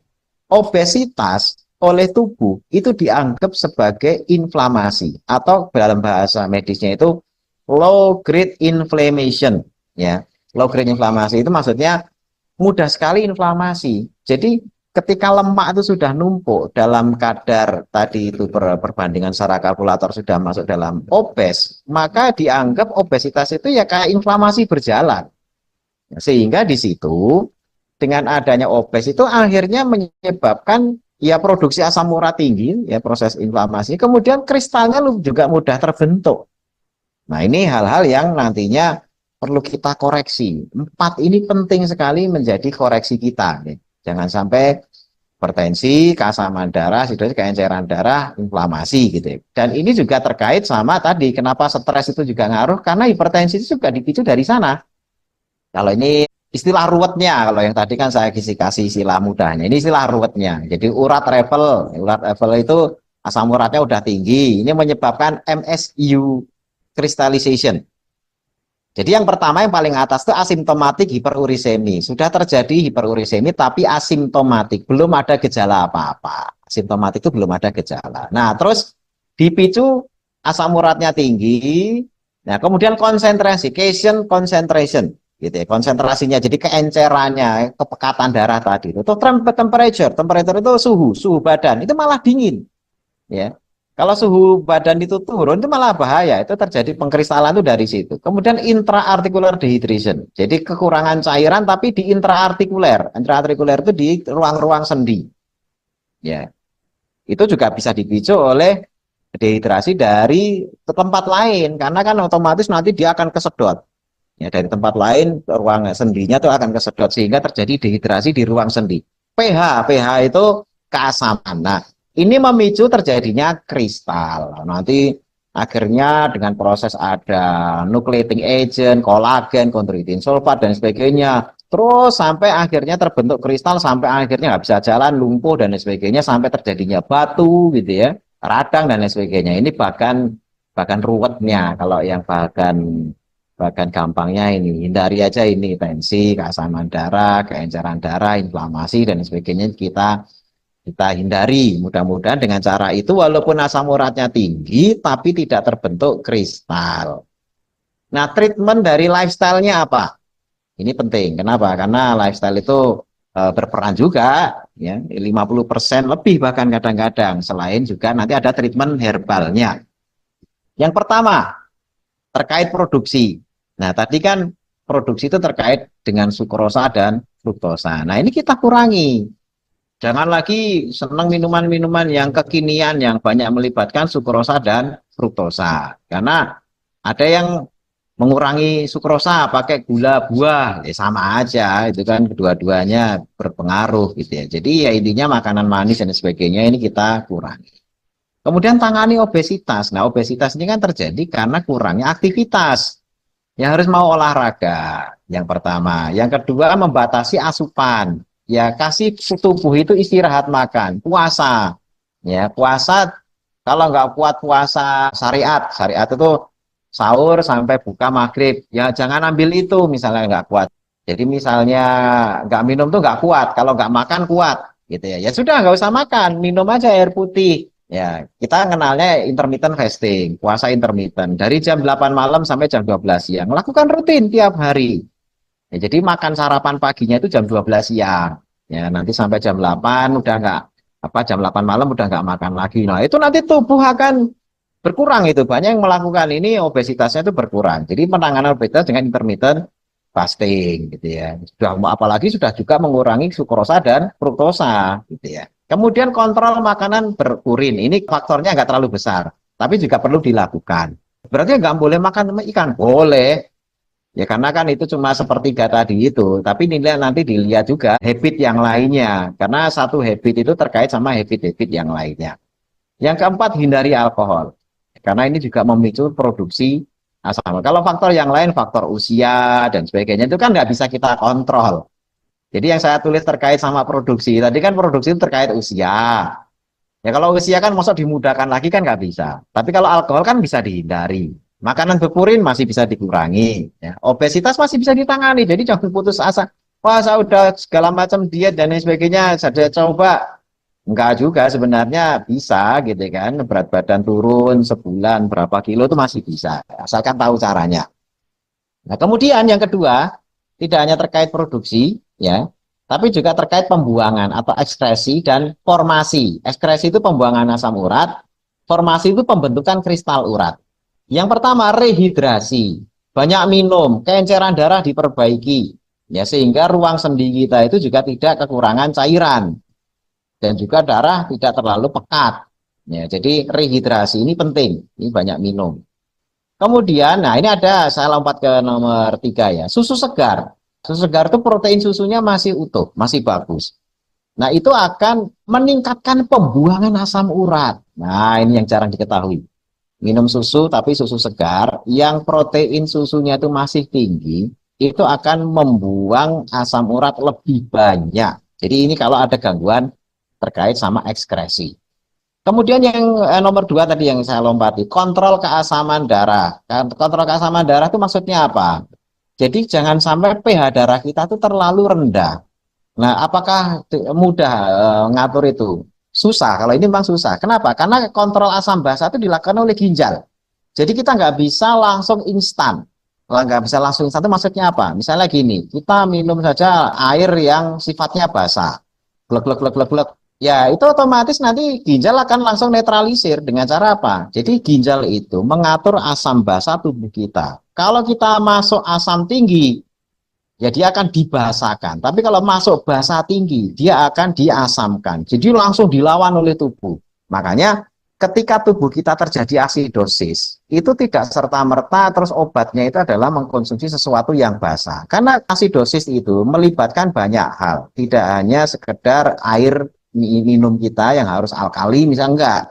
[SPEAKER 1] Obesitas oleh tubuh itu dianggap sebagai inflamasi atau dalam bahasa medisnya itu low grade inflammation ya. Low grade inflamasi itu maksudnya mudah sekali inflamasi. Jadi ketika lemak itu sudah numpuk dalam kadar tadi itu perbandingan secara kalkulator sudah masuk dalam obes, maka dianggap obesitas itu ya kayak inflamasi berjalan. Sehingga di situ dengan adanya obes itu akhirnya menyebabkan ya produksi asam urat tinggi, ya proses inflamasi, kemudian kristalnya juga mudah terbentuk. Nah, ini hal-hal yang nantinya perlu kita koreksi. Empat ini penting sekali menjadi koreksi kita. Jangan sampai hipertensi, keasaman darah, sidosis, keenceran darah, inflamasi gitu. Dan ini juga terkait sama tadi, kenapa stres itu juga ngaruh, karena hipertensi itu juga dipicu dari sana. Kalau ini istilah ruwetnya, kalau yang tadi kan saya kasih istilah mudahnya, ini istilah ruwetnya. Jadi urat level itu asam uratnya udah tinggi, ini menyebabkan MSU crystallization. Jadi yang pertama yang paling atas itu asimptomatik hiperurisemi. Sudah terjadi hiperurisemi tapi asimptomatik, belum ada gejala apa-apa. Asimptomatik itu belum ada gejala. Nah, terus dipicu asam uratnya tinggi. Nah, kemudian konsentrasi, cation concentration gitu ya, konsentrasinya jadi keencerannya, kepekatan darah tadi itu. Terus temperature itu suhu badan itu malah dingin. Ya. Kalau suhu badan itu turun itu malah bahaya, itu terjadi pengkristalan itu dari situ. Kemudian intraarticular dehydration, jadi kekurangan cairan tapi di intraartikuler. Intraartikuler itu di ruang-ruang sendi. Ya, itu juga bisa dipicu oleh dehidrasi dari tempat lain, karena kan otomatis nanti dia akan kesedot. Ya, dari tempat lain ruang sendinya itu akan kesedot sehingga terjadi dehidrasi di ruang sendi. pH itu keasaman. Nah, ini memicu terjadinya kristal. Nanti akhirnya dengan proses ada nucleating agent, kolagen, kondroitin sulfat dan sebagainya. Terus sampai akhirnya terbentuk kristal, sampai akhirnya nggak bisa jalan, lumpuh dan sebagainya, sampai terjadinya batu gitu ya, radang dan sebagainya. Ini bahkan ruwetnya. Kalau yang bahkan gampangnya ini, hindari aja ini tensi, keasaman darah, keenceran darah, inflamasi dan sebagainya kita hindari. Mudah-mudahan dengan cara itu walaupun asam uratnya tinggi tapi tidak terbentuk kristal. Nah, treatment dari lifestyle-nya apa? Ini penting. Kenapa? Karena lifestyle itu berperan juga ya, 50% lebih bahkan kadang-kadang. Selain juga nanti ada treatment herbalnya. Yang pertama, terkait produksi. Nah, tadi kan produksi itu terkait dengan sukrosa dan fruktosa. Nah, ini kita kurangi. Jangan lagi senang minuman-minuman yang kekinian yang banyak melibatkan sukrosa dan fruktosa. Karena ada yang mengurangi sukrosa pakai gula buah, ya sama aja, itu kan kedua-duanya berpengaruh gitu ya. Jadi ya intinya makanan manis dan sebagainya ini kita kurangi. Kemudian tangani obesitas. Nah, obesitas ini kan terjadi karena kurangnya aktivitas. Yang harus mau olahraga, yang pertama. Yang kedua, membatasi asupan. Ya, kasih tubuh itu istirahat makan, puasa. Ya, puasa kalau nggak kuat puasa syariat itu sahur sampai buka maghrib. Ya, jangan ambil itu misalnya nggak kuat. Jadi misalnya nggak minum tuh nggak kuat, kalau nggak makan kuat, gitu ya. Ya sudah nggak usah makan, minum aja air putih. Ya, kita kenalnya intermittent fasting, puasa intermittent dari jam 8 malam sampai jam 12 siang. Lakukan rutin tiap hari. Ya, jadi makan sarapan paginya itu jam 12 siang. Ya, nanti sampai jam 8 udah nggak jam 8 malam udah nggak makan lagi. Nah, itu nanti tubuh akan berkurang itu. Banyak yang melakukan ini obesitasnya itu berkurang. Jadi penanganan obesitas dengan intermittent fasting gitu ya. Sudah apalagi sudah juga mengurangi sukrosa dan fruktosa gitu ya. Kemudian kontrol makanan berurin. Ini faktornya nggak terlalu besar, tapi juga perlu dilakukan. Berarti nggak boleh makan ikan? Boleh. Ya karena kan itu cuma sepertiga tadi itu. Tapi nilai nanti dilihat juga habit yang lainnya. Karena satu habit itu terkait sama habit-habit yang lainnya. Yang keempat, hindari alkohol. Karena ini juga memicu produksi asam. Kalau faktor yang lain, faktor usia dan sebagainya itu kan nggak bisa kita kontrol. Jadi yang saya tulis terkait sama produksi, tadi kan produksi itu terkait usia. Ya kalau usia kan masuk dimudahkan lagi kan nggak bisa. Tapi kalau alkohol kan bisa dihindari. Makanan berpurin masih bisa dikurangi. Ya. Obesitas masih bisa ditangani. Jadi jangan putus asa. Wah, saya udah segala macam diet dan lain sebagainya. Saya coba. Enggak juga sebenarnya bisa gitu kan. Berat badan turun sebulan berapa kilo itu masih bisa. Asalkan tahu caranya. Nah, kemudian yang kedua, tidak hanya terkait produksi, ya, tapi juga terkait pembuangan atau ekskresi dan formasi. Ekskresi itu pembuangan asam urat, formasi itu pembentukan kristal urat. Yang pertama, rehidrasi. Banyak minum, keenceran darah diperbaiki, ya, sehingga ruang sendi kita itu juga tidak kekurangan cairan dan juga darah tidak terlalu pekat. Ya, jadi rehidrasi ini penting, ini banyak minum. Kemudian, nah ini ada, saya lompat ke nomor 3 ya, susu segar. Susu segar itu protein susunya masih utuh, masih bagus. Nah itu akan meningkatkan pembuangan asam urat. Nah ini yang jarang diketahui. Minum susu tapi susu segar, yang protein susunya itu masih tinggi, itu akan membuang asam urat lebih banyak. Jadi ini kalau ada gangguan terkait sama ekskresi. Kemudian yang nomor 2 tadi yang saya lompati, kontrol keasaman darah. Kontrol keasaman darah itu maksudnya apa? Jadi jangan sampai pH darah kita itu terlalu rendah. Nah, apakah mudah ngatur itu? Susah, kalau ini memang susah. Kenapa? Karena kontrol asam basa itu dilakukan oleh ginjal. Jadi kita nggak bisa langsung instan. Kalau nggak bisa langsung instan itu maksudnya apa? Misalnya gini, kita minum saja air yang sifatnya basah. Glek, glek, glek, glek, glek. Ya, itu otomatis nanti ginjal akan langsung netralisir dengan cara apa? Jadi ginjal itu mengatur asam basa tubuh kita. Kalau kita masuk asam tinggi, ya dia akan dibasahkan. Tapi kalau masuk basa tinggi, dia akan diasamkan. Jadi langsung dilawan oleh tubuh. Makanya ketika tubuh kita terjadi asidosis, itu tidak serta-merta terus obatnya itu adalah mengkonsumsi sesuatu yang basah. Karena asidosis itu melibatkan banyak hal. Tidak hanya sekedar air minum kita yang harus alkali, misalnya enggak.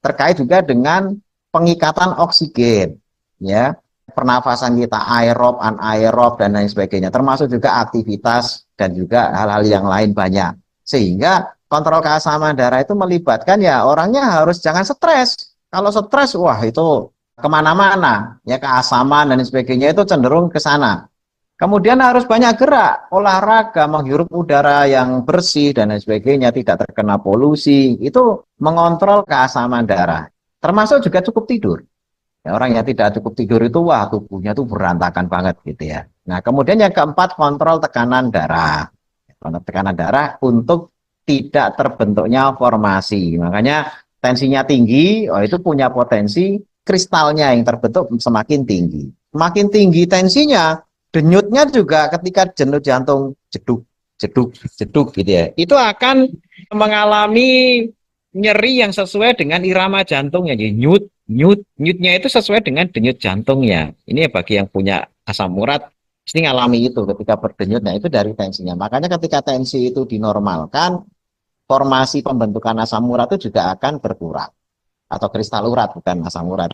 [SPEAKER 1] Terkait juga dengan pengikatan oksigen, ya, pernafasan kita aerob, anaerob dan lain sebagainya, termasuk juga aktivitas dan juga hal-hal yang lain banyak. Sehingga kontrol keasaman darah itu melibatkan ya orangnya harus jangan stres. Kalau stres, wah itu kemana-mana, ya keasaman dan lain sebagainya itu cenderung ke sana. Kemudian harus banyak gerak, olahraga, menghirup udara yang bersih dan lain sebagainya, tidak terkena polusi, itu mengontrol keasaman darah. Termasuk juga cukup tidur. Ya, orang yang tidak cukup tidur itu, wah tubuhnya tuh berantakan banget gitu ya. Nah kemudian yang keempat, kontrol tekanan darah. Kontrol tekanan darah untuk tidak terbentuknya formasi. Makanya tensinya tinggi, oh itu punya potensi kristalnya yang terbentuk semakin tinggi. Semakin tinggi tensinya, denyutnya juga ketika denyut jantung jeduk, jeduk, jeduk gitu ya. Itu akan mengalami nyeri yang sesuai dengan irama jantungnya. Jadi nyutnya itu sesuai dengan denyut jantungnya. Ini bagi yang punya asam urat pasti ngalami itu ketika berdenyut. Nah itu dari tensinya. Makanya ketika tensi itu dinormalkan, formasi pembentukan asam urat itu juga akan berkurang. Atau kristal urat, bukan asam urat.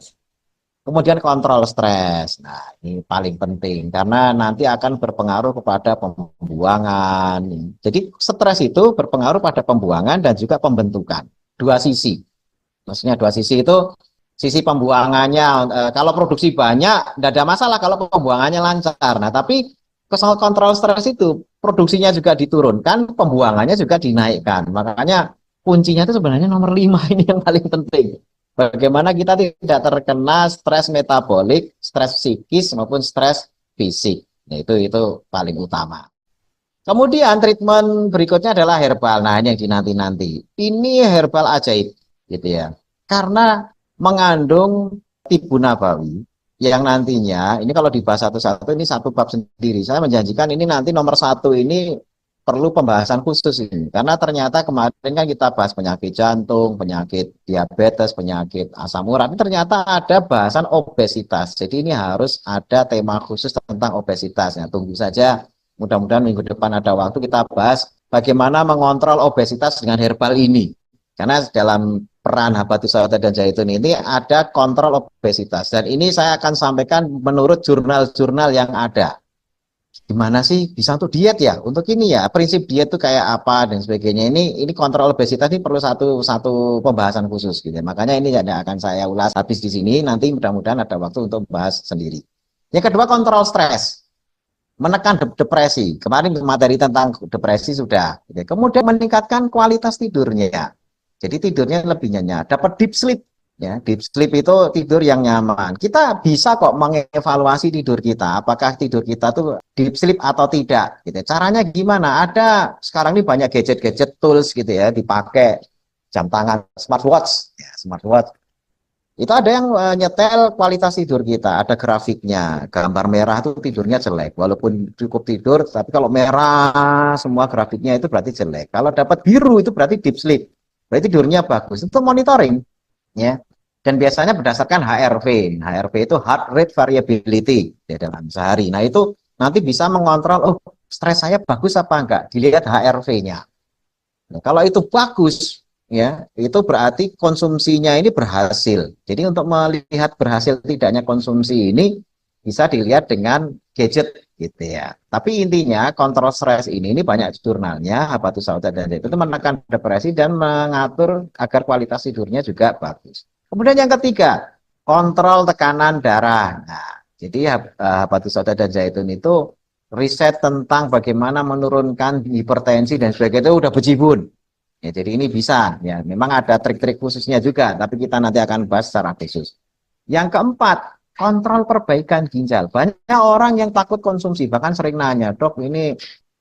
[SPEAKER 1] Kemudian kontrol stres. Nah, ini paling penting karena nanti akan berpengaruh kepada pembuangan. Jadi stres itu berpengaruh pada pembuangan dan juga pembentukan. Dua sisi. Maksudnya dua sisi itu sisi pembuangannya kalau produksi banyak tidak ada masalah kalau pembuangannya lancar. Nah, tapi kesal kontrol stres itu produksinya juga diturunkan, pembuangannya juga dinaikkan. Makanya kuncinya itu sebenarnya nomor 5 ini yang paling penting. Bagaimana kita tidak terkena stres metabolik, stres psikis maupun stres fisik. Nah, itu paling utama. Kemudian treatment berikutnya adalah herbal. Nah, ini yang dinanti-nanti. Ini herbal ajaib, gitu ya. Karena mengandung tibu nabawi yang nantinya, ini kalau dibahas satu-satu, ini satu bab sendiri. Saya menjanjikan ini nanti nomor 1 ini perlu pembahasan khusus ini. Karena ternyata kemarin kan kita bahas penyakit jantung, penyakit diabetes, penyakit asam urat. Ini ternyata ada bahasan obesitas. Jadi ini harus ada tema khusus tentang obesitasnya. Tunggu saja. Mudah-mudahan minggu depan ada waktu kita bahas bagaimana mengontrol obesitas dengan herbal ini. Karena dalam peran habatus sauda dan zaitun ini ada kontrol obesitas. Dan ini saya akan sampaikan menurut jurnal-jurnal yang ada. gimana sih bisa untuk diet ya? Untuk ini ya, prinsip diet tuh kayak apa dan sebagainya. Ini kontrol obesitas ini perlu satu satu pembahasan khusus gitu. Makanya ini tidak akan saya ulas habis di sini. Nanti mudah-mudahan ada waktu untuk bahas sendiri. Yang kedua kontrol stres, menekan depresi. Kemarin materi tentang depresi sudah. Gitu. Kemudian meningkatkan kualitas tidurnya. Jadi tidurnya lebih nyenyak. Dapat deep sleep. Ya, deep sleep itu tidur yang nyaman. Kita bisa kok mengevaluasi tidur kita. Apakah tidur kita tuh deep sleep atau tidak. Gitu. Caranya gimana? Ada sekarang ini banyak gadget-gadget tools gitu ya dipakai jam tangan smartwatch. Ya, smartwatch itu ada yang nyetel kualitas tidur kita, ada grafiknya. Gambar merah itu tidurnya jelek, walaupun cukup tidur, tapi kalau merah semua grafiknya itu berarti jelek. Kalau dapat biru itu berarti deep sleep, berarti tidurnya bagus. Itu monitoring, ya. Dan biasanya berdasarkan HRV. HRV itu heart rate variability ya, dalam sehari. Nah itu nanti bisa mengontrol, oh stres saya bagus apa enggak, dilihat HRV-nya. Nah, kalau itu bagus, ya, itu berarti konsumsinya ini berhasil. Jadi untuk melihat berhasil tidaknya konsumsi ini bisa dilihat dengan gadget gitu ya. Tapi intinya kontrol stres ini banyak jurnalnya, Habatus Sauda dan itu menekan depresi dan mengatur agar kualitas tidurnya juga bagus. Kemudian yang ketiga, kontrol tekanan darah. Nah, jadi Habatus Sauda dan Zaitun itu riset tentang bagaimana menurunkan hipertensi dan sebagainya itu udah bejibun. Ya, jadi ini bisa, ya memang ada trik-trik khususnya juga, tapi kita nanti akan bahas secara khusus. Yang keempat, kontrol perbaikan ginjal. Banyak orang yang takut konsumsi, bahkan sering nanya, dok ini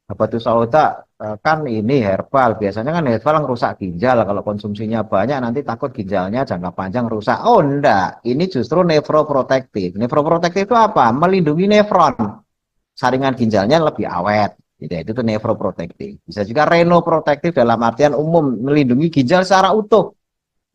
[SPEAKER 1] Habatus Sauda kan ini herbal, biasanya kan herbal ngerusak ginjal, kalau konsumsinya banyak nanti takut ginjalnya jangka panjang rusak. Oh enggak, ini justru nefroprotektif. Nefroprotektif itu apa? Melindungi nefron, saringan ginjalnya lebih awet. Gitu, itu tuh nefroprotektif. Bisa juga renoprotektif dalam artian umum, melindungi ginjal secara utuh.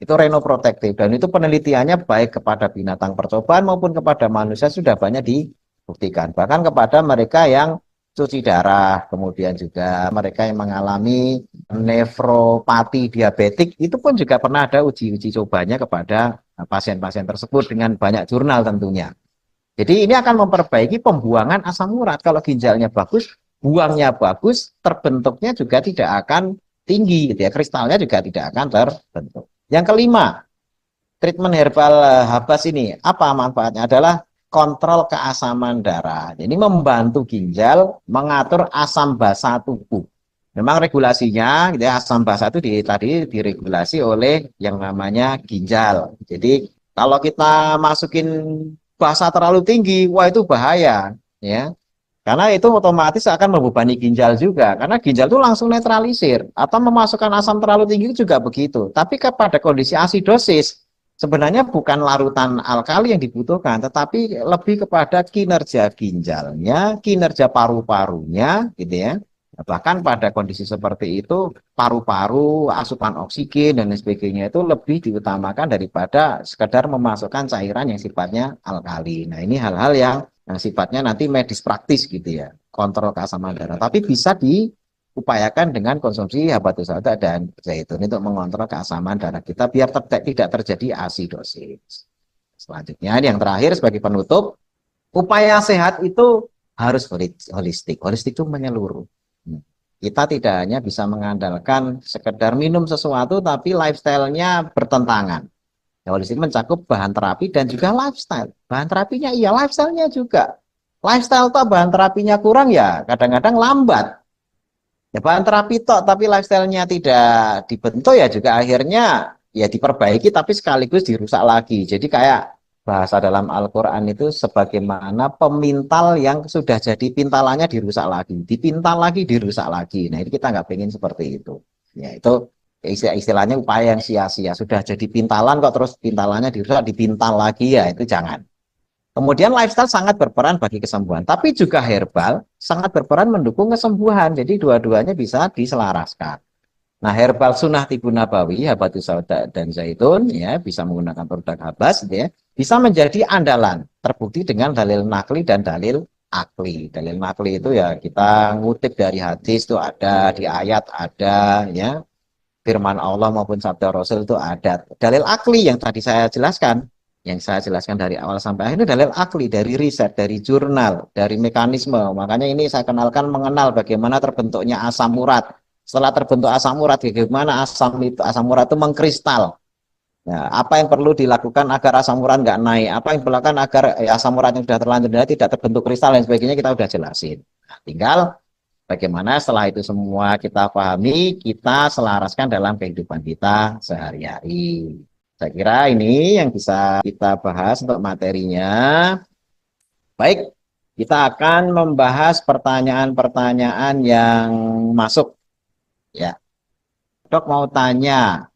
[SPEAKER 1] Itu renoprotektif. Dan itu penelitiannya baik kepada binatang percobaan maupun kepada manusia sudah banyak dibuktikan. Bahkan kepada mereka yang cuci darah, kemudian juga mereka yang mengalami nefropati diabetik, itu pun juga pernah ada uji-uji cobanya kepada pasien-pasien tersebut dengan banyak jurnal tentunya. Jadi ini akan memperbaiki pembuangan asam urat. Kalau ginjalnya bagus, buangnya bagus, terbentuknya juga tidak akan tinggi, gitu ya. Kristalnya juga tidak akan terbentuk. Yang kelima, treatment herbal habas ini apa manfaatnya? Adalah kontrol keasaman darah. Ini membantu ginjal mengatur asam basa tubuh. Memang regulasinya, gitu ya, asam basa itu tadi diregulasi oleh yang namanya ginjal. Jadi kalau kita masukin basa terlalu tinggi, wah itu bahaya, ya. Karena itu otomatis akan membebani ginjal juga, karena ginjal itu langsung netralisir, atau memasukkan asam terlalu tinggi juga begitu. Tapi kepada kondisi asidosis, sebenarnya bukan larutan alkali yang dibutuhkan, tetapi lebih kepada kinerja ginjalnya, kinerja paru-parunya, gitu ya. Bahkan pada kondisi seperti itu, paru-paru, asupan oksigen, dan lain sebagainya itu lebih diutamakan daripada sekedar memasukkan cairan yang sifatnya alkali. Nah, ini hal-hal yang sifatnya nanti medis praktis gitu ya, kontrol keasaman darah. Tapi bisa diupayakan dengan konsumsi habatus sauda dan zaitun untuk mengontrol keasaman darah kita biar tidak terjadi asidosis. Selanjutnya, yang terakhir sebagai penutup, upaya sehat itu harus holistik. Holistik itu menyeluruh. Kita tidak hanya bisa mengandalkan sekedar minum sesuatu, tapi lifestyle-nya bertentangan. Ya, holistik mencakup bahan terapi dan juga lifestyle. Bahan terapinya iya, lifestyle-nya juga. Lifestyle toh bahan terapinya kurang ya, kadang-kadang lambat. Ya bahan terapi toh, tapi lifestyle-nya tidak dibentuk ya juga akhirnya ya diperbaiki tapi sekaligus dirusak lagi. Jadi kayak bahasa dalam Al-Quran itu sebagaimana pemintal yang sudah jadi pintalannya dirusak lagi, dipintal lagi, dirusak lagi. Nah ini kita nggak pengen seperti itu. Ya itu istilahnya upaya yang sia-sia. Sudah jadi pintalan kok terus pintalannya dirusak, dipintal lagi ya itu jangan. Kemudian lifestyle sangat berperan bagi kesembuhan, tapi juga herbal sangat berperan mendukung kesembuhan. Jadi dua-duanya bisa diselaraskan. Nah, herbal sunnah tibu nabawi, habatus sauda dan zaitun, ya bisa menggunakan produk habas, ya bisa menjadi andalan. Terbukti dengan dalil nakli dan dalil akli. Dalil nakli itu ya kita ngutip dari hadis itu ada, di ayat ada, ya. Firman Allah maupun sabda Rasul itu ada. Dalil akli yang tadi saya jelaskan, Yang saya jelaskan dari awal sampai akhir ini dalil akli, dari riset, dari jurnal, dari mekanisme. Makanya ini saya kenalkan mengenal bagaimana terbentuknya asam urat. Setelah terbentuk asam urat, bagaimana asam urat itu mengkristal. Nah, apa yang perlu dilakukan agar asam urat nggak naik? Apa yang dilakukan agar asam urat yang sudah terlanjur naik tidak terbentuk kristal dan sebagainya kita sudah jelasin. Nah, tinggal bagaimana setelah itu semua kita pahami, kita selaraskan dalam kehidupan kita sehari-hari. Saya kira ini yang bisa kita bahas untuk materinya. Baik, kita akan membahas pertanyaan-pertanyaan yang masuk. Ya, Dok mau tanya,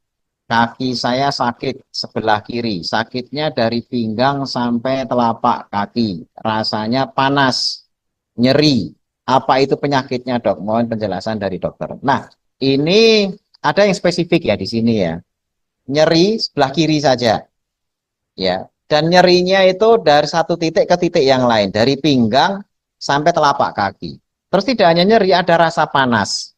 [SPEAKER 1] kaki saya sakit sebelah kiri. Sakitnya dari pinggang sampai telapak kaki. Rasanya panas, nyeri. Apa itu penyakitnya, Dok? Mohon penjelasan dari dokter. Nah, ini ada yang spesifik ya di sini ya. Nyeri sebelah kiri saja. Ya, dan nyerinya itu dari satu titik ke titik yang lain, dari pinggang sampai telapak kaki. Terus tidak hanya nyeri, ada rasa panas.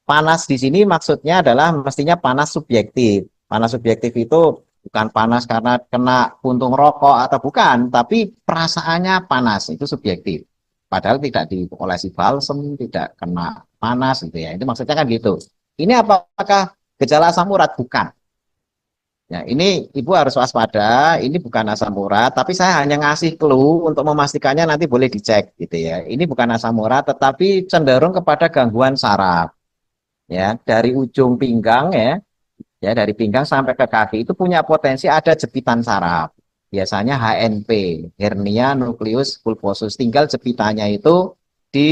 [SPEAKER 1] Panas di sini maksudnya adalah mestinya panas subjektif. Panas subjektif itu bukan panas karena kena puntung rokok atau bukan, tapi perasaannya panas, itu subjektif. Padahal tidak diolesi balsem, tidak kena panas gitu ya. Itu maksudnya kan gitu. Ini apakah gejala asam urat? Bukan. Ya, ini Ibu harus waspada, ini bukan asam urat, tapi saya hanya ngasih clue untuk memastikannya nanti boleh dicek gitu ya. Ini bukan asam urat, tetapi cenderung kepada gangguan saraf. Ya, dari ujung pinggang ya dari pinggang sampai ke kaki itu punya potensi ada jepitan saraf. Biasanya HNP, hernia nucleus pulposus. Tinggal jepitannya itu di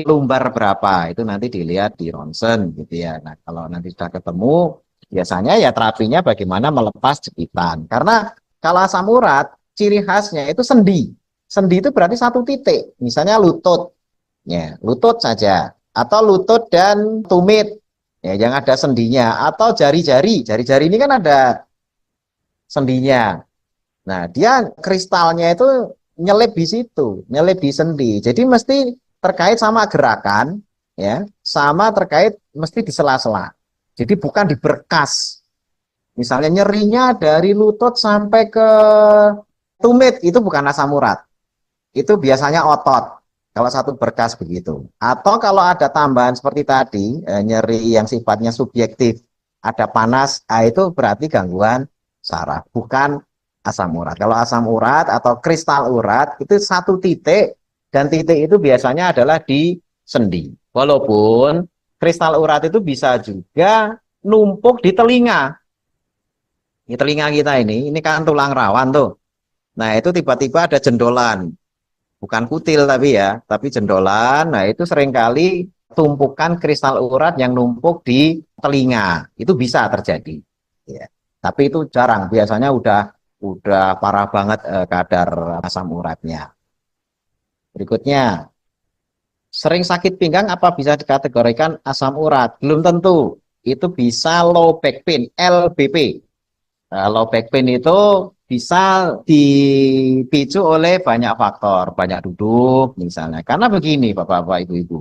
[SPEAKER 1] lumbar berapa, itu nanti dilihat di ronsen gitu ya. Nah, kalau nanti sudah ketemu, biasanya ya terapinya bagaimana melepas jepitan. Karena kalau asam urat, ciri khasnya itu sendi. Sendi itu berarti satu titik. Misalnya lutut, ya lutut saja. Atau lutut dan tumit, ya yang ada sendinya. Atau jari-jari. Jari-jari ini kan ada sendinya. Nah, dia kristalnya itu nyelip di situ, nyelip di sendi. Jadi mesti terkait sama gerakan, ya, sama terkait mesti di sela-sela. Jadi bukan di berkas. Misalnya nyerinya dari lutut sampai ke tumit itu bukan asam urat. Itu biasanya otot. Kalau satu berkas begitu. Atau kalau ada tambahan seperti tadi, nyeri yang sifatnya subjektif, ada panas, itu berarti gangguan saraf, bukan asam urat. Kalau asam urat atau kristal urat itu satu titik dan titik itu biasanya adalah di sendi. Walaupun kristal urat itu bisa juga numpuk di telinga. Di telinga kita ini kan tulang rawan tuh. Nah, itu tiba-tiba ada jendolan. Bukan kutil tapi ya, tapi jendolan. Nah, itu seringkali tumpukan kristal urat yang numpuk di telinga. Itu bisa terjadi. Ya. Tapi itu jarang. Biasanya udah parah banget kadar asam uratnya. Berikutnya, sering sakit pinggang apa bisa dikategorikan asam urat? Belum tentu. Itu bisa low back pain, LBP. Nah, low back pain itu bisa dipicu oleh banyak faktor, banyak duduk misalnya. Karena begini Bapak-Bapak, Ibu-ibu.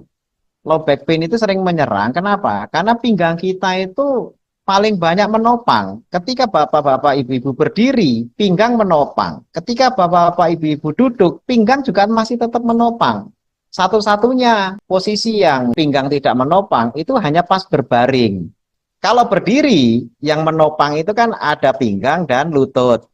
[SPEAKER 1] Low back pain itu sering menyerang. Kenapa? Karena pinggang kita itu paling banyak menopang. Ketika Bapak-Bapak, Ibu-ibu berdiri, pinggang menopang. Ketika Bapak-Bapak, Ibu-ibu duduk, pinggang juga masih tetap menopang. Satu-satunya posisi yang pinggang tidak menopang itu hanya pas berbaring. Kalau berdiri, yang menopang itu kan ada pinggang dan lutut.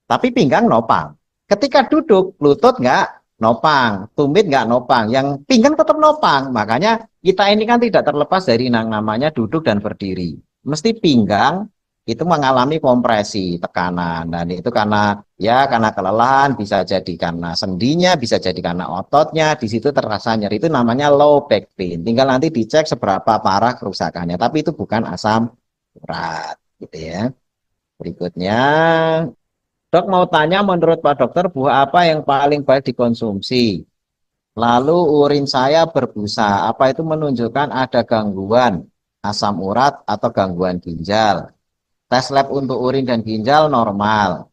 [SPEAKER 1] Tapi pinggang nopang. Ketika duduk, lutut nggak nopang, tumit nggak nopang, yang pinggang tetap nopang. Makanya kita ini kan tidak terlepas dari yang namanya duduk dan berdiri. Mesti pinggang itu mengalami kompresi, tekanan. Dan itu karena kelelahan, bisa jadi karena sendinya, bisa jadi karena ototnya, di situ terasa nyeri. Itu namanya low back pain. Tinggal nanti dicek seberapa parah kerusakannya. Tapi itu bukan asam urat, gitu ya. Berikutnya, Dok mau tanya menurut Pak Dokter buah apa yang paling baik dikonsumsi? Lalu urin saya berbusa. Apa itu menunjukkan ada gangguan asam urat atau gangguan ginjal? Tes lab untuk urin dan ginjal normal.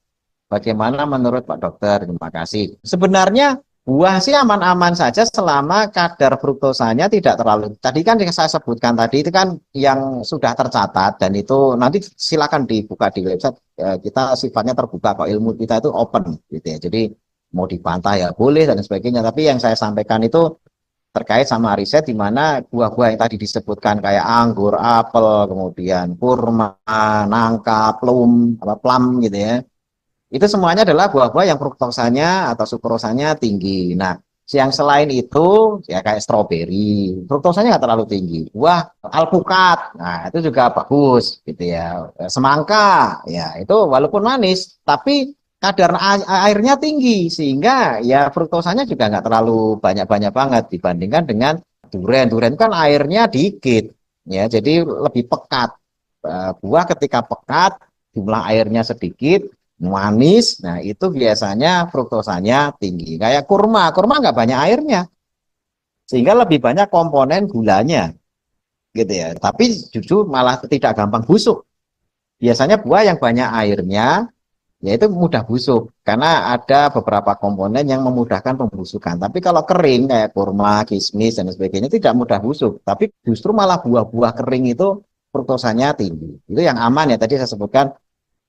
[SPEAKER 1] Bagaimana menurut Pak Dokter? Terima kasih. Sebenarnya Buah sih aman-aman saja selama kadar fruktosanya tidak terlalu. Tadi kan yang saya sebutkan tadi itu kan yang sudah tercatat dan itu nanti silakan dibuka di website. Kita sifatnya terbuka kok, ilmu kita itu open gitu ya. Jadi mau dibantah ya boleh dan sebagainya. Tapi yang saya sampaikan itu terkait sama riset di mana buah-buah yang tadi disebutkan kayak anggur, apel, kemudian kurma, nangka, plum gitu ya, itu semuanya adalah buah-buah yang fruktosanya atau sukrosanya tinggi. Nah, yang selain itu ya kayak stroberi, fruktosanya nggak terlalu tinggi. Buah alpukat, nah itu juga bagus gitu ya. Semangka, ya itu walaupun manis, tapi kadar airnya tinggi sehingga ya fruktosanya juga nggak terlalu banyak-banyak banget dibandingkan dengan durian. Durian kan airnya dikit, ya jadi lebih pekat. Buah ketika pekat, jumlah airnya sedikit, manis, nah itu biasanya fruktosanya tinggi. Kayak kurma, kurma nggak banyak airnya, sehingga lebih banyak komponen gulanya, gitu ya. Tapi justru malah tidak gampang busuk. Biasanya buah yang banyak airnya, yaitu mudah busuk, karena ada beberapa komponen yang memudahkan pembusukan. Tapi kalau kering, kayak kurma, kismis, dan sebagainya, tidak mudah busuk. Tapi justru malah buah-buah kering itu fruktosanya tinggi. Itu yang aman ya, tadi saya sebutkan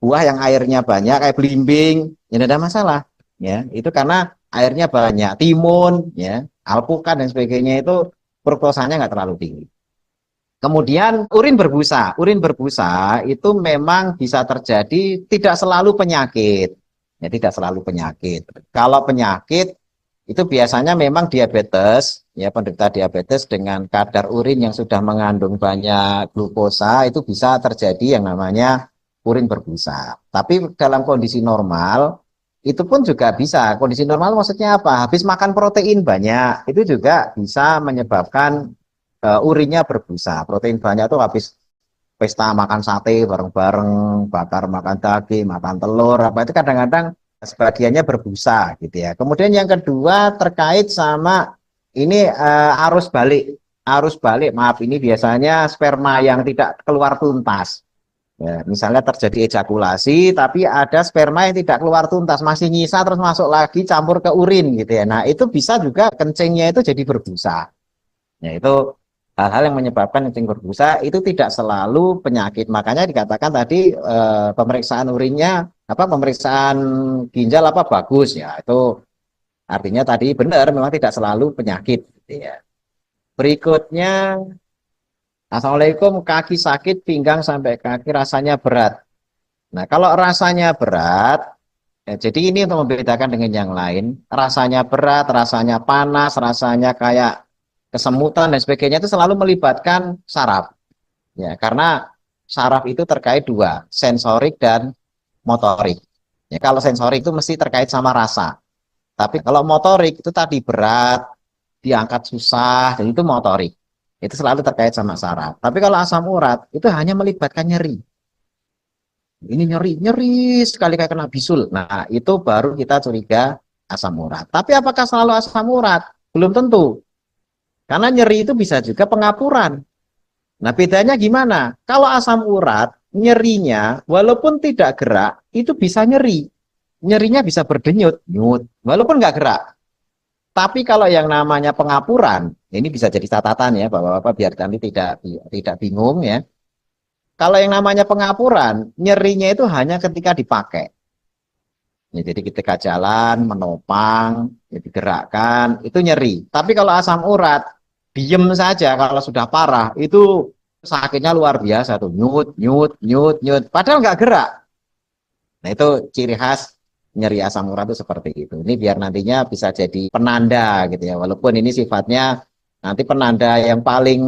[SPEAKER 1] buah yang airnya banyak kayak belimbing ya tidak ada masalah ya, itu karena airnya banyak. Timun ya, alpukat dan sebagainya itu fruktosanya nggak terlalu tinggi. Kemudian urin berbusa itu memang bisa terjadi, tidak selalu penyakit ya, tidak selalu penyakit. Kalau penyakit itu biasanya memang diabetes ya, penderita diabetes dengan kadar urin yang sudah mengandung banyak glukosa itu bisa terjadi yang namanya urin berbusa. Tapi dalam kondisi normal itu pun juga bisa. Kondisi normal maksudnya apa? Habis makan protein banyak itu juga bisa menyebabkan urinnya berbusa. Protein banyak itu habis pesta makan sate bareng-bareng, bakar makan daging, makan telur, apa itu kadang-kadang sebagiannya berbusa gitu ya. Kemudian yang kedua terkait sama ini arus balik. Arus balik, maaf, ini biasanya sperma yang tidak keluar tuntas. Ya, misalnya terjadi ejakulasi, tapi ada sperma yang tidak keluar tuntas, masih nyisa terus masuk lagi campur ke urin gitu ya. Nah itu bisa juga kencingnya itu jadi berbusa. Ya itu hal-hal yang menyebabkan kencing berbusa itu tidak selalu penyakit. Makanya dikatakan tadi pemeriksaan urinnya apa, pemeriksaan ginjal apa bagus ya. Itu artinya tadi benar memang tidak selalu penyakit gitu ya. Berikutnya, Assalamualaikum, kaki sakit pinggang sampai kaki rasanya berat. Nah, kalau rasanya berat, ya, jadi ini untuk membedakan dengan yang lain. Rasanya berat, rasanya panas, rasanya kayak kesemutan dan sebagainya itu selalu melibatkan saraf. Ya, karena saraf itu terkait dua, sensorik dan motorik. Ya, kalau sensorik itu mesti terkait sama rasa. Tapi kalau motorik itu tadi berat, diangkat susah, dan itu motorik. Itu selalu terkait sama saraf. Tapi kalau asam urat itu hanya melibatkan nyeri. Ini nyeri sekali kayak kena bisul. Nah, itu baru kita curiga asam urat. Tapi apakah selalu asam urat? Belum tentu. Karena nyeri itu bisa juga pengapuran. Nah, bedanya gimana? Kalau asam urat, nyerinya walaupun tidak gerak, itu bisa nyeri. Nyerinya bisa berdenyut, nyut, walaupun nggak gerak. Tapi kalau yang namanya pengapuran, ini bisa jadi catatan ya, Bapak-bapak, biar nanti tidak bingung ya. Kalau yang namanya pengapuran, nyerinya itu hanya ketika dipakai. Ya, jadi ketika jalan, menopang, ya, digerakkan, itu nyeri. Tapi kalau asam urat, diem saja kalau sudah parah, itu sakitnya luar biasa tuh, nyut, nyut, nyut, nyut. Padahal nggak gerak. Nah itu ciri khas nyeri asam urat itu seperti itu. Ini biar nantinya bisa jadi penanda gitu ya. Walaupun ini sifatnya nanti penanda yang paling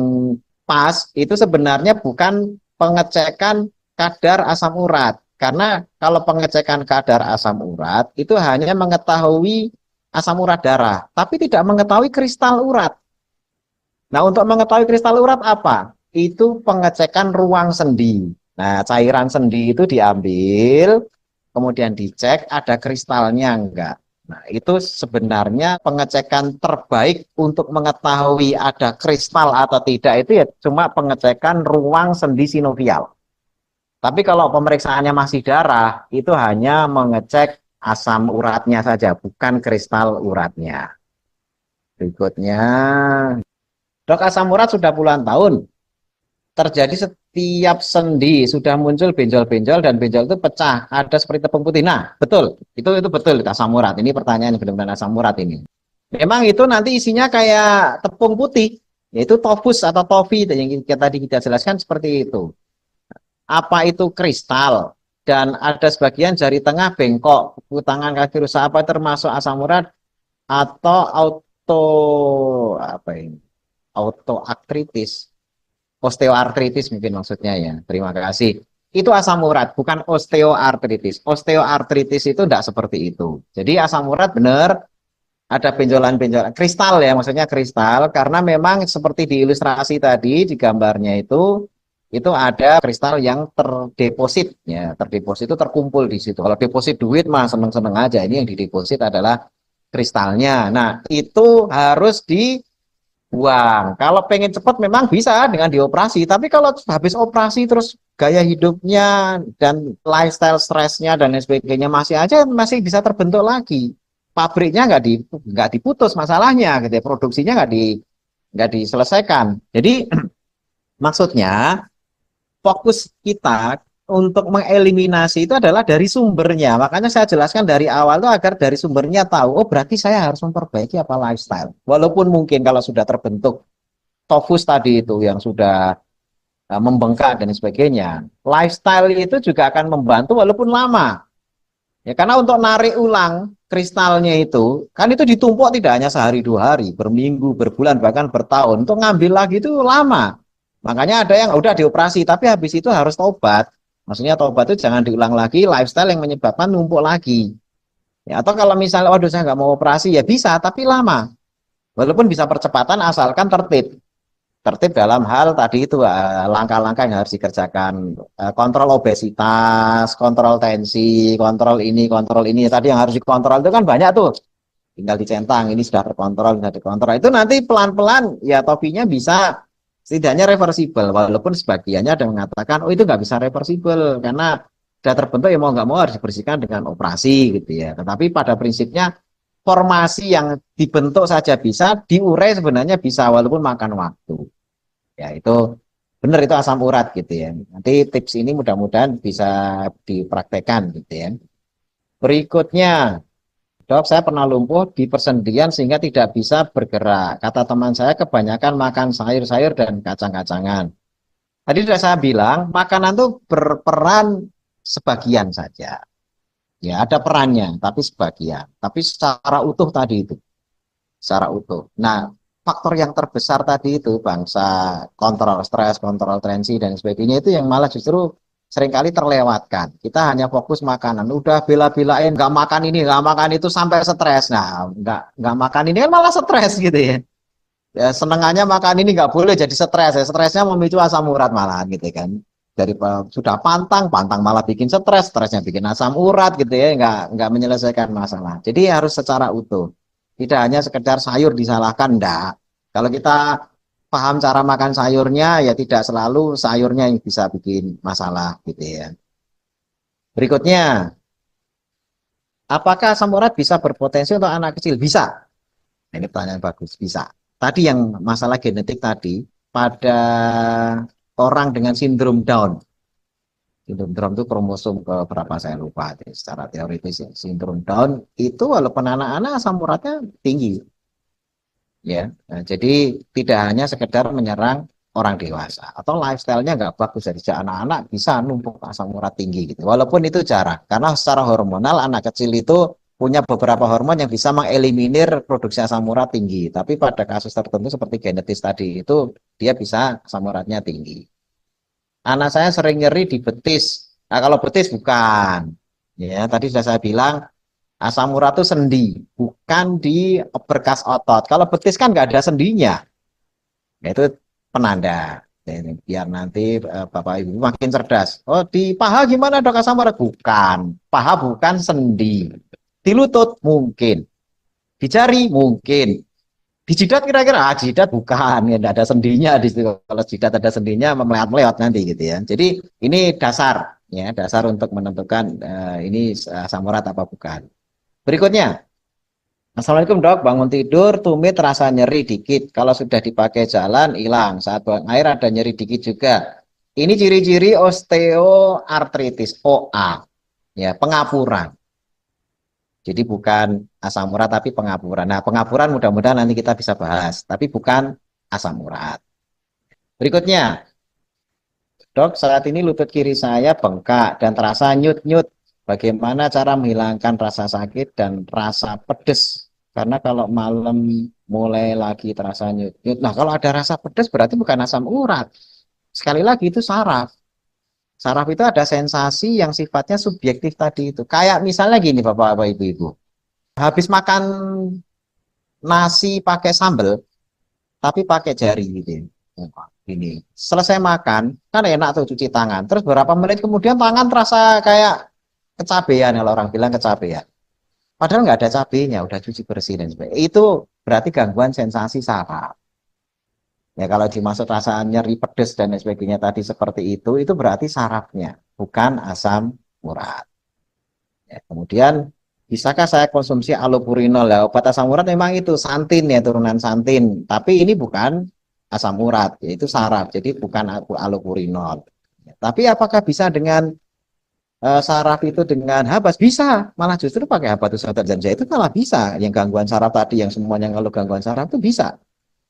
[SPEAKER 1] pas itu sebenarnya bukan pengecekan kadar asam urat. Karena kalau pengecekan kadar asam urat itu hanya mengetahui asam urat darah, tapi tidak mengetahui kristal urat. Nah, untuk mengetahui kristal urat apa? Itu pengecekan ruang sendi. Nah, cairan sendi itu diambil, kemudian dicek ada kristalnya enggak. Nah, itu sebenarnya pengecekan terbaik untuk mengetahui ada kristal atau tidak itu ya cuma pengecekan ruang sendi sinovial. Tapi kalau pemeriksaannya masih darah, itu hanya mengecek asam uratnya saja, bukan kristal uratnya. Berikutnya, Dok, asam urat sudah puluhan tahun terjadi setiap sendi, sudah muncul benjol-benjol dan benjol itu pecah, ada seperti tepung putih. Nah, betul, itu betul asam urat. Ini pertanyaan benar-benar asam urat ini. Memang itu nanti isinya kayak tepung putih, yaitu tofus atau tofi yang tadi kita jelaskan seperti itu. Apa itu kristal? Dan ada sebagian jari tengah bengkok, buku tangan kaki rusak, apa termasuk asam urat atau apa ini? Autoartritis, osteoartritis mungkin maksudnya ya. Terima kasih. Itu asam urat, bukan osteoartritis. Osteoartritis itu tidak seperti itu. Jadi asam urat benar ada benjolan-benjolan kristal ya, maksudnya kristal karena memang seperti di ilustrasi tadi di gambarnya itu ada kristal yang terdeposit ya, terdeposit itu terkumpul di situ. Kalau deposit duit mah seneng-seneng aja. Ini yang dideposit adalah kristalnya. Nah, itu harus dibuang. Kalau pengen cepat memang bisa dengan dioperasi, tapi kalau habis operasi terus gaya hidupnya dan lifestyle stresnya dan lain sebagainya masih bisa terbentuk lagi. Pabriknya nggak diputus masalahnya, gitu ya. Produksinya nggak diselesaikan. Jadi maksudnya fokus kita untuk mengeliminasi itu adalah dari sumbernya. Makanya saya jelaskan dari awal itu agar dari sumbernya tahu, oh berarti saya harus memperbaiki apa lifestyle. Walaupun mungkin kalau sudah terbentuk tofus tadi itu yang sudah membengkak dan sebagainya, lifestyle itu juga akan membantu walaupun lama. Ya, karena untuk narik ulang kristalnya itu, kan itu ditumpuk tidak hanya sehari dua hari, berminggu, berbulan, bahkan bertahun. Untuk ngambil lagi itu lama. Makanya ada yang udah dioperasi, tapi habis itu harus tobat. Maksudnya tobat itu jangan diulang lagi, lifestyle yang menyebabkan numpuk lagi. Ya, atau kalau misalnya, waduh saya nggak mau operasi, ya bisa, tapi lama. Walaupun bisa percepatan asalkan tertib. Tertib dalam hal tadi itu langkah-langkah yang harus dikerjakan, kontrol obesitas, kontrol tensi, kontrol ini. Tadi yang harus dikontrol itu kan banyak tuh, tinggal dicentang, ini sudah terkontrol, sudah dikontrol. Itu nanti pelan-pelan ya topinya bisa setidaknya reversible, walaupun sebagiannya ada yang mengatakan, oh itu nggak bisa reversible karena sudah terbentuk ya mau nggak mau harus dibersihkan dengan operasi gitu ya. Tetapi pada prinsipnya formasi yang dibentuk saja bisa, diurai sebenarnya bisa walaupun makan waktu. Ya itu benar, itu asam urat gitu ya. Nanti tips ini mudah-mudahan bisa dipraktekkan gitu ya. Berikutnya, Dok, saya pernah lumpuh di persendian sehingga tidak bisa bergerak. Kata teman saya kebanyakan makan sayur-sayur dan kacang-kacangan. Tadi sudah saya bilang, makanan itu berperan sebagian saja. Ya, ada perannya, tapi sebagian. Tapi secara utuh tadi itu. Secara utuh. Nah, faktor yang terbesar tadi itu, bangsa kontrol stres, kontrol tensi, dan sebagainya itu yang malah justru seringkali terlewatkan. Kita hanya fokus makanan. Udah bela-belain, nggak makan ini, nggak makan itu sampai stres. Nah, nggak makan ini kan malah stres gitu ya. Ya, senengannya makan ini nggak boleh jadi stres. Ya. Stresnya memicu asam urat malahan gitu kan. Dari sudah pantang malah bikin stres, stresnya bikin asam urat gitu ya, nggak menyelesaikan masalah. Jadi harus secara utuh, tidak hanya sekedar sayur disalahkan, enggak. Kalau kita paham cara makan sayurnya, ya tidak selalu sayurnya yang bisa bikin masalah gitu ya. Berikutnya, apakah asam urat bisa berpotensi untuk anak kecil? Bisa. Ini pertanyaan bagus, bisa. Tadi yang masalah genetik tadi, pada orang dengan sindrom Down. Sindrom Down itu kromosom ke berapa saya lupa. Secara teoritis ya. Sindrom Down itu walaupun anak-anak asam uratnya tinggi. Ya, nah, jadi tidak hanya sekedar menyerang orang dewasa atau lifestyle-nya nggak bagus dari sejak anak-anak bisa numpuk asam urat tinggi gitu. Walaupun itu jarang, karena secara hormonal anak kecil itu punya beberapa hormon yang bisa mengeliminir produksi asam urat tinggi. Tapi pada kasus tertentu seperti genetis tadi itu dia bisa asam uratnya tinggi. Anak saya sering nyeri di betis. Nah, kalau betis bukan. Ya, tadi sudah saya bilang asam urat itu sendi, bukan di berkas otot. Kalau betis kan nggak ada sendinya. Nah, itu penanda. Ini, biar nanti Bapak Ibu makin cerdas. Oh, di paha gimana dok asam urat? Bukan. Paha bukan sendi. Di lutut mungkin. Di jari mungkin. Di jidat kira-kira, jidat bukan. Ya, ada sendinya di situ. Kalau jidat ada sendinya, meleot-meleot nanti gitu ya. Jadi ini dasar. Ya, dasar untuk menentukan ini asam urat apa bukan. Berikutnya, Assalamualaikum dok, bangun tidur, tumit rasa nyeri dikit. Kalau sudah dipakai jalan, hilang. Saat buang air ada nyeri dikit juga. Ini ciri-ciri osteoartritis, OA, ya pengapuran. Jadi bukan asam urat tapi pengapuran. Nah, pengapuran mudah-mudahan nanti kita bisa bahas, tapi bukan asam urat. Berikutnya, dok, saat ini lutut kiri saya bengkak dan terasa nyut-nyut. Bagaimana cara menghilangkan rasa sakit dan rasa pedes? Karena kalau malam mulai lagi terasa nyut-nyut. Nah, kalau ada rasa pedes berarti bukan asam urat. Sekali lagi itu saraf. Saraf itu ada sensasi yang sifatnya subjektif tadi itu. Kayak misalnya gini Bapak-bapak Ibu-ibu. Habis makan nasi pakai sambal, tapi pakai jari gitu. Ini selesai makan kan enak tuh cuci tangan, terus beberapa menit kemudian tangan terasa kayak kecabean, kalau orang bilang kecabean, padahal nggak ada cabenya, udah cuci bersih dan sebagainya. Itu berarti gangguan sensasi saraf. Ya kalau dimaksud rasa nyeri pedes dan lain sebagainya tadi seperti itu berarti sarafnya, bukan asam urat. Ya, kemudian bisakah saya konsumsi allopurinol? Ya, obat asam urat memang itu santin, ya turunan santin, tapi ini bukan asam urat, yaitu saraf, jadi bukan allopurinol. Ya, tapi apakah bisa dengan saraf itu dengan habas? Bisa, malah justru pakai habatus saudarjanja itu malah bisa. Yang gangguan saraf tadi, yang semuanya kalau gangguan saraf itu bisa.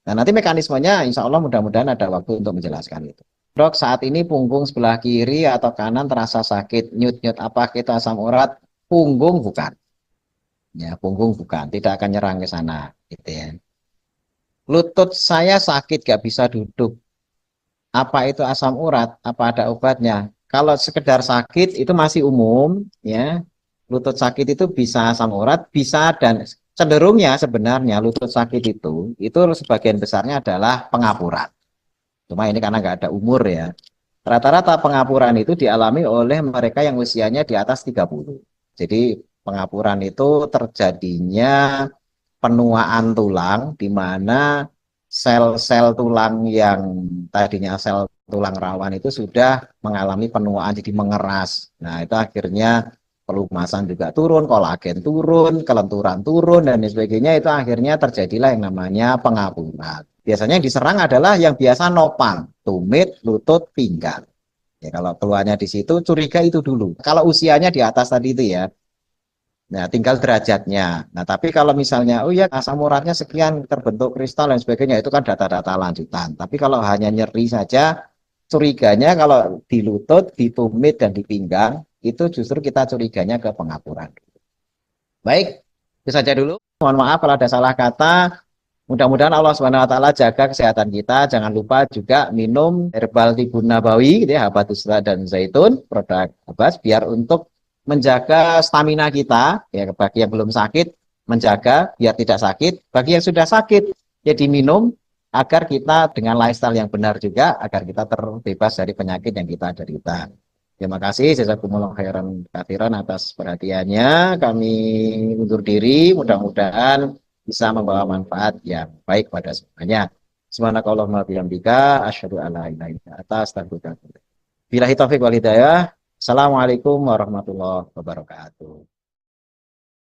[SPEAKER 1] Nah, nanti mekanismenya insya Allah mudah-mudahan ada waktu untuk menjelaskan itu. Dok, saat ini punggung sebelah kiri atau kanan terasa sakit, nyut-nyut, apa kita asam urat? Punggung bukan. Ya, punggung bukan, tidak akan nyerang ke sana, gitu ya. Lutut saya sakit, gak bisa duduk. Apa itu asam urat? Apa ada obatnya? Kalau sekedar sakit itu masih umum, ya. Lutut sakit itu bisa asam urat, bisa, dan cenderungnya sebenarnya lutut sakit itu sebagian besarnya adalah pengapuran. Cuma ini karena nggak ada umur ya. Rata-rata pengapuran itu dialami oleh mereka yang usianya di atas 30. Jadi pengapuran itu terjadinya penuaan tulang di mana sel-sel tulang yang tadinya sel tulang rawan itu sudah mengalami penuaan, jadi mengeras. Nah, itu akhirnya pelumasan juga turun, kolagen turun, kelenturan turun, dan sebagainya. Itu akhirnya terjadilah yang namanya pengapuran. Biasanya yang diserang adalah yang biasa nopang, tumit, lutut, pinggang. Ya, kalau keluarnya di situ, curiga itu dulu. Kalau usianya di atas tadi itu ya, nah, tinggal derajatnya. Nah, tapi kalau misalnya, oh ya asam uratnya sekian terbentuk kristal dan sebagainya, itu kan data-data lanjutan. Tapi kalau hanya nyeri saja, curiganya kalau di lutut, di tumit, dan di pinggang, itu justru kita curiganya ke pengapuran. Baik, itu saja dulu. Mohon maaf kalau ada salah kata. Mudah-mudahan Allah Subhanahu wa taala jaga kesehatan kita. Jangan lupa juga minum herbal tibun nabawi gitu ya, habatus dan zaitun, produk Abbas, biar untuk menjaga stamina kita ya, bagi yang belum sakit menjaga biar tidak sakit, bagi yang sudah sakit ya diminum agar kita dengan lifestyle yang benar juga agar kita terbebas dari penyakit yang kita derita. Terima kasih jazakumullah khairan katsiran atas perhatiannya. Kami undur diri, mudah-mudahan bisa membawa manfaat yang baik pada semuanya. Subhanakallahumma bihamdika asyhadu an la ilaha illa anta astaghfiruka wa atubu ilaik. Billahi taufiq wal hidayah. Assalamualaikum warahmatullahi wabarakatuh.